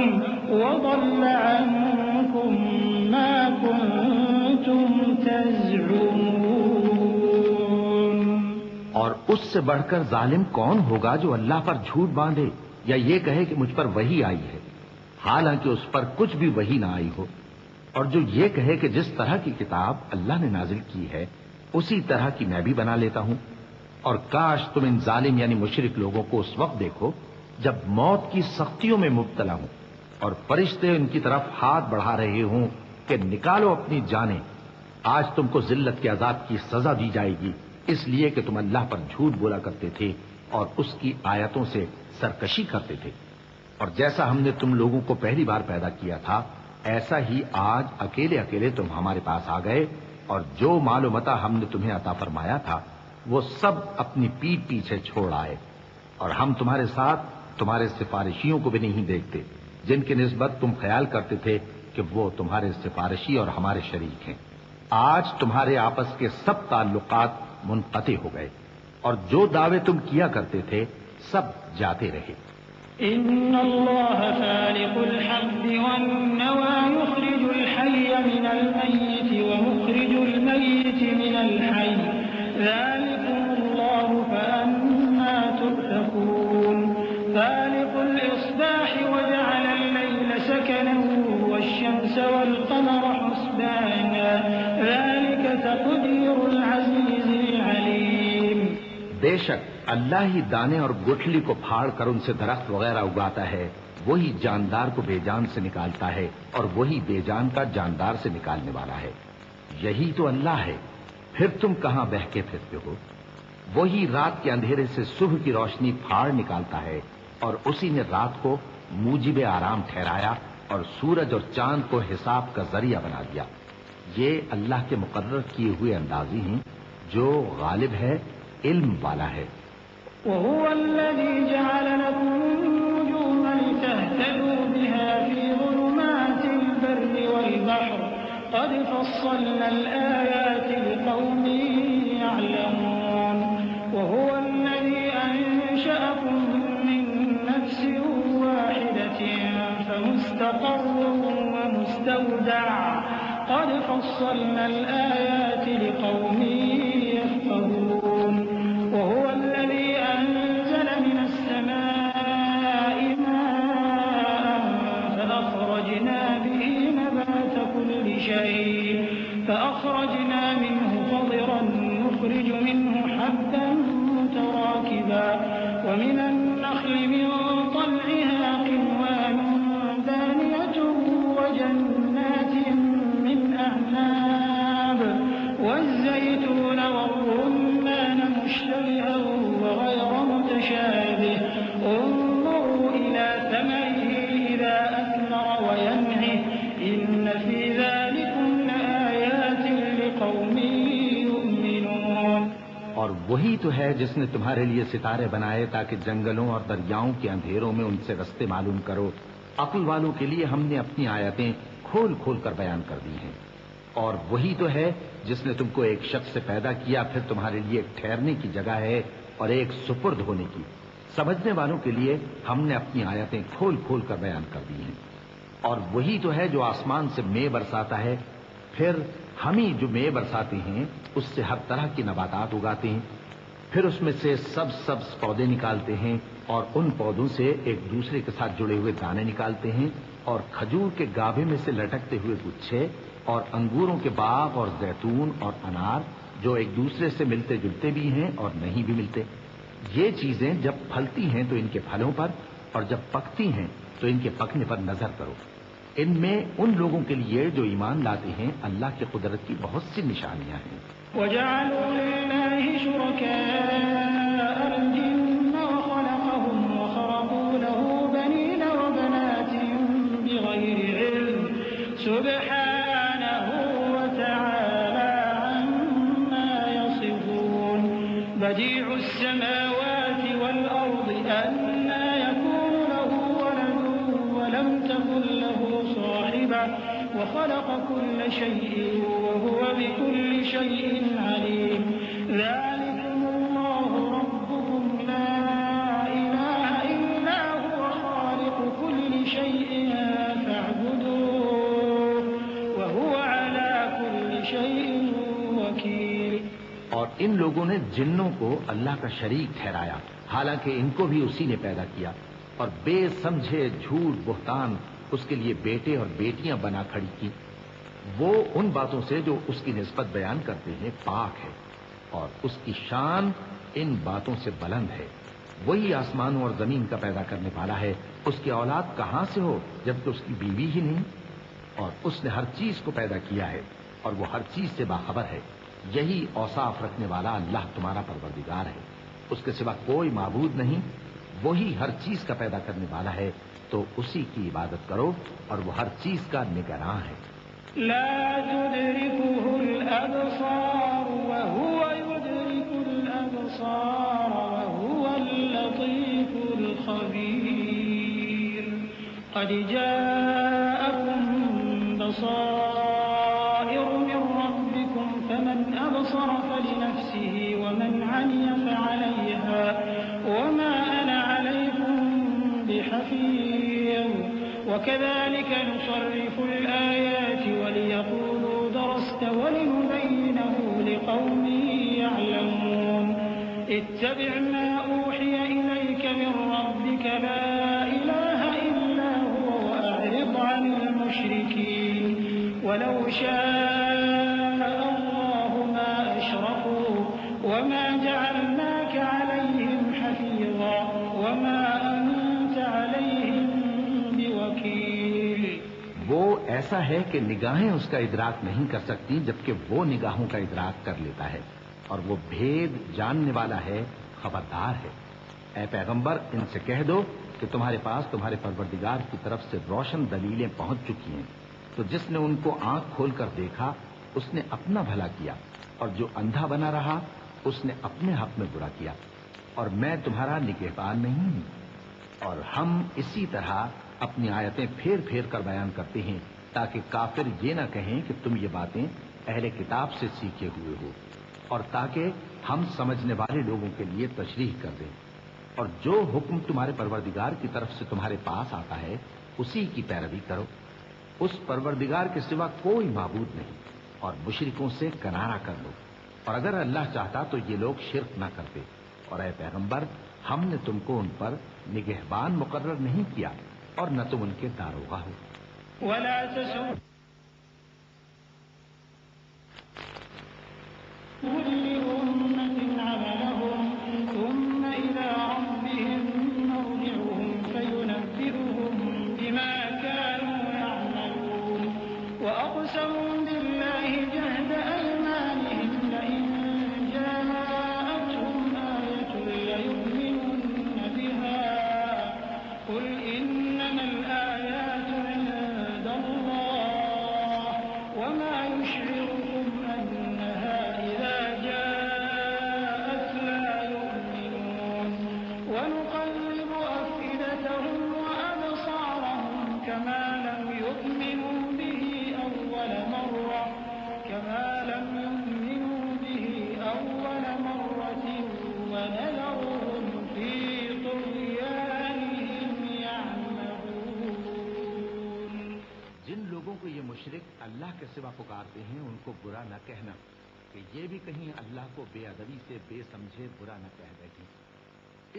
وضل عنكم ما كنتم تزعمون۔ اور اس سے بڑھ کر ظالم کون ہوگا جو اللہ پر جھوٹ باندھے یا یہ کہے کہ مجھ پر وحی آئی ہے حالانکہ اس پر کچھ بھی وحی نہ آئی ہو، اور جو یہ کہے کہ جس طرح کی کتاب اللہ نے نازل کی ہے اسی طرح کی میں بھی بنا لیتا ہوں۔ اور کاش تم ان ظالم یعنی مشرک لوگوں کو اس وقت دیکھو جب موت کی سختیوں میں مبتلا ہوں اور فرشتے ان کی طرف ہاتھ بڑھا رہے ہوں کہ نکالو اپنی جانیں، آج تم کو ذلت کے عذاب کی سزا دی جائے گی اس لیے کہ تم اللہ پر جھوٹ بولا کرتے تھے اور اس کی آیتوں سے سرکشی کرتے تھے۔ اور جیسا ہم نے تم لوگوں کو پہلی بار پیدا کیا تھا ایسا ہی آج اکیلے اکیلے تم ہمارے پاس آ گئے، اور جو مال و متاع ہم نے تمہیں عطا فرمایا تھا وہ سب اپنی پیٹھ پیچھے چھوڑ آئے، اور ہم تمہارے ساتھ تمہارے سفارشیوں کو بھی نہیں دیکھتے جن کی نسبت تم خیال کرتے تھے کہ وہ تمہارے سفارشی اور ہمارے شریک ہیں۔ آج تمہارے آپس کے سب تعلقات منقطع ہو گئے اور جو دعوے تم کیا کرتے تھے سب جاتے رہے۔ إن الله فالق الحب والنوى يخرج الحي من الميت ومخرج الميت من الحي ذلكم الله فأنا تؤفكون فالق الإصباح وجعل الليل سكنا والشمس والقمر حسبانا ذلك تقدير العزيز العليم۔ بے شک اللہ ہی دانے اور گٹھلی کو پھاڑ کر ان سے درخت وغیرہ اگاتا ہے، وہی جاندار کو بے جان سے نکالتا ہے اور وہی بے جان کا جاندار سے نکالنے والا ہے۔ یہی تو اللہ ہے، پھر تم کہاں بہہ کے پھرتے ہو؟ وہی رات کے اندھیرے سے صبح کی روشنی پھاڑ نکالتا ہے اور اسی نے رات کو موجب آرام ٹھہرایا اور سورج اور چاند کو حساب کا ذریعہ بنا دیا۔ یہ اللہ کے مقرر کیے ہوئے اندازی ہیں، جو غالب ہے، علم والا ہے۔ وهو الذي جعل لكم النجوم لتهتدوا بها في ظلمات البر والبحر قد فصلنا الآيات لقوم يعلمون وهو الذي أنشأكم من نفس واحدة فمستقر ومستودع قد فصلنا الآيات لقوم يفقهون وهو الذي أنزل من السماء ماء فأخرجنا به نبات كل شيء فأخرجنا منه خضرا نخرج منه حبا متراكبا ومن النخل من طلعها قنوان دانية وجنات من أعناب والزيتون والرمان مشتبها وغير متشابه انظروا إلى ثمره إذا أثمر وينعه إن في ذلكم لآيات لقوم يؤمنون۔ اور وہی تو ہے جس نے تمہارے لیے ستارے بنائے تاکہ جنگلوں اور دریاؤں کے اندھیروں میں ان سے رستے معلوم کرو۔ عقل والوں کے لیے ہم نے اپنی آیتیں کھول کھول کر بیان کر دی ہیں۔ اور وہی تو ہے جس نے تم کو ایک شخص سے پیدا کیا، پھر تمہارے لیے ایک ٹھہرنے کی جگہ ہے اور ایک سپرد ہونے کی۔ سمجھنے والوں کے لیے ہم نے اپنی آیتیں کھول کھول کر بیان کر دی ہیں۔ اور وہی تو ہے جو آسمان سے مے برساتا ہے، پھر ہم ہی جو مے برساتے ہیں اس سے ہر طرح کی نباتات اگاتے ہیں، پھر اس میں سے سبز پودے نکالتے ہیں اور ان پودوں سے ایک دوسرے کے ساتھ جڑے ہوئے دانے نکالتے ہیں اور کھجور کے گابھے میں سے لٹکتے ہوئے گچھے اور انگوروں کے باغ اور زیتون اور انار جو ایک دوسرے سے ملتے جلتے بھی ہیں اور نہیں بھی ملتے۔ یہ چیزیں جب پھلتی ہیں تو ان کے پھلوں پر اور جب پکتی ہیں تو ان کے پکنے پر نظر کرو۔ ان میں ان لوگوں کے لیے جو ایمان لاتے ہیں اللہ کی قدرت کی بہت سی نشانیاں ہیں۔ وَجَعَلُوا لِلَّهِ شُرَكَاءَ الْجِنَّ وَخَلَقَهُمْ وَخَرَقُوا لَهُ بَنِينَ وَبَنَاتٍ بِغَيْرِ عِلْمٍ سُبْحَانَهُ وَتَعَالَى عَمَّا يَصِفُونَ بَدِيعُ السَّمَاوَاتِ وَالْأَرْضِ أَنَّىٰ يَكُونُ لَهُ وَلَدٌ وَلَمْ تَكُن لَّهُ صَاحِبَةٌ وخلق كل شيء وهو بكل شيء عليم ذلكم الله ربكم لا إله إلا هو خالق كل شيء فاعبدوه وهو على كل شيء وكيل۔ اور ان لوگوں نے جنوں کو اللہ کا شریک ٹھہرایا، حالانکہ ان کو بھی اسی نے پیدا کیا، اور بے سمجھے جھوٹ بہتان اس کے لیے بیٹے اور بیٹیاں بنا کھڑی کی۔ وہ ان باتوں سے جو اس کی نسبت بیان کرتے ہیں پاک ہے اور اس کی شان ان باتوں سے بلند ہے۔ وہی آسمانوں اور زمین کا پیدا کرنے والا ہے، اس کی اولاد کہاں سے ہو جبکہ اس کی بیوی ہی نہیں؟ اور اس نے ہر چیز کو پیدا کیا ہے اور وہ ہر چیز سے باخبر ہے۔ یہی اوصاف رکھنے والا اللہ تمہارا پروردگار ہے، اس کے سوا کوئی معبود نہیں۔ وہی ہر چیز کا پیدا کرنے والا ہے، تو اسی کی عبادت کرو اور وہ ہر چیز کا نگراں ہے۔ لا تدركه الأبصار وهو يدرك الأبصار وهو اللطيف الخبير قد جاءكم بصائر من ربكم فمن أبصر فلنفسه ومن عمي فعليها وما أنا عليكم بحفيظ وكذلك نصرف الآيات وليقولوا درست ولنبينه لقوم يعلمون اتبع ما أوحي إليك من ربك لا إله إلا هو وأعرض عن المشركين ولو شاء الله ما أشركوا وما جعلناك عليهم حفيظا وما أنت عليهم بوكيل. وہ ایسا ہے کہ نگاہیں اس کا ادراک نہیں کر سکتی جبکہ وہ نگاہوں کا ادراک کر لیتا ہے اور وہ بھید جاننے والا ہے، خبردار ہے. اے پیغمبر ان سے کہہ دو کہ تمہارے پاس تمہارے پروردگار کی طرف سے روشن دلیلیں پہنچ چکی ہیں، تو جس نے ان کو آنکھ کھول کر دیکھا اس نے اپنا بھلا کیا اور جو اندھا بنا رہا اس نے اپنے حق میں برا کیا، اور میں تمہارا نگہبان نہیں ہوں. اور ہم اسی طرح اپنی آیتیں پھیر پھیر کر بیان کرتے ہیں تاکہ کافر یہ نہ کہیں کہ تم یہ باتیں اہل کتاب سے سیکھے ہوئے ہو، اور تاکہ ہم سمجھنے والے لوگوں کے لیے تشریح کر دیں. اور جو حکم تمہارے پروردگار کی طرف سے تمہارے پاس آتا ہے اسی کی پیروی کرو. اس پروردگار کے سوا کوئی معبود نہیں، اور مشرکوں سے کنارہ کر لو. اور اگر اللہ چاہتا تو یہ لوگ شرک نہ کرتے. اور اے پیغمبر ہم نے تم کو ان پر نگہبان مقرر نہیں کیا اور نہ تم ان کے داروغہ ہو. ولا تسوء كل أمة عملهم ثم إلى ربهم مرجعهم فينبئهم بما كانوا يعملون وأقسموا بالله جهد أيمانهم لئن جاءتهم آية ليؤمنن بها قل إنما الآيات عند الله وما يشعركم أنها إذا جاءت لا يؤمنون ونقلب أفئدتهم وأبصارهم كما لم يؤمنوا به أول مرة ونذرهم في طغيانهم يعمهون. جن لوگوں کو یہ مشرک اللہ کے سوا پکارتے ہیں ان کو برا نہ کہنا کہ یہ بھی کہیں اللہ کو بے ادبی سے بے سمجھے برا نہ کہہ بیٹھیں.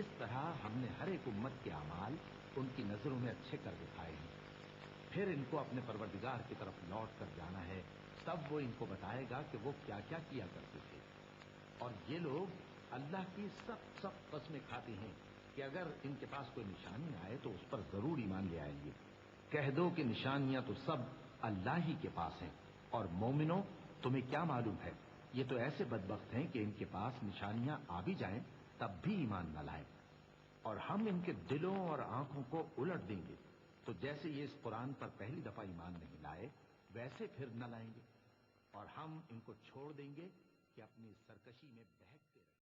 اس طرح ہم نے ہر ایک امت کے اعمال ان کی نظروں میں اچھے کر دکھائے ہیں. پھر ان کو اپنے پروردگار کی طرف لوٹ کر جانا ہے، تب وہ ان کو بتائے گا کہ وہ کیا کیا کیا کرتے تھے. اور یہ لوگ اللہ کی سب قسمیں کھاتے ہیں کہ اگر ان کے پاس کوئی نشانی آئے تو اس پر ضرور ایمان لے آئیں گے. کہہ دو کہ نشانیاں تو سب اللہ ہی کے پاس ہیں، اور مومنوں تمہیں کیا معلوم ہے یہ تو ایسے بدبخت ہیں کہ ان کے پاس نشانیاں آ بھی جائیں تب بھی ایمان نہ لائیں. اور ہم ان کے دلوں اور آنکھوں کو الٹ دیں گے، تو جیسے یہ اس قرآن پر پہلی دفعہ ایمان نہیں لائے ویسے پھر نہ لائیں گے. اور ہم ان کو چھوڑ دیں گے کہ اپنی سرکشی میں بہک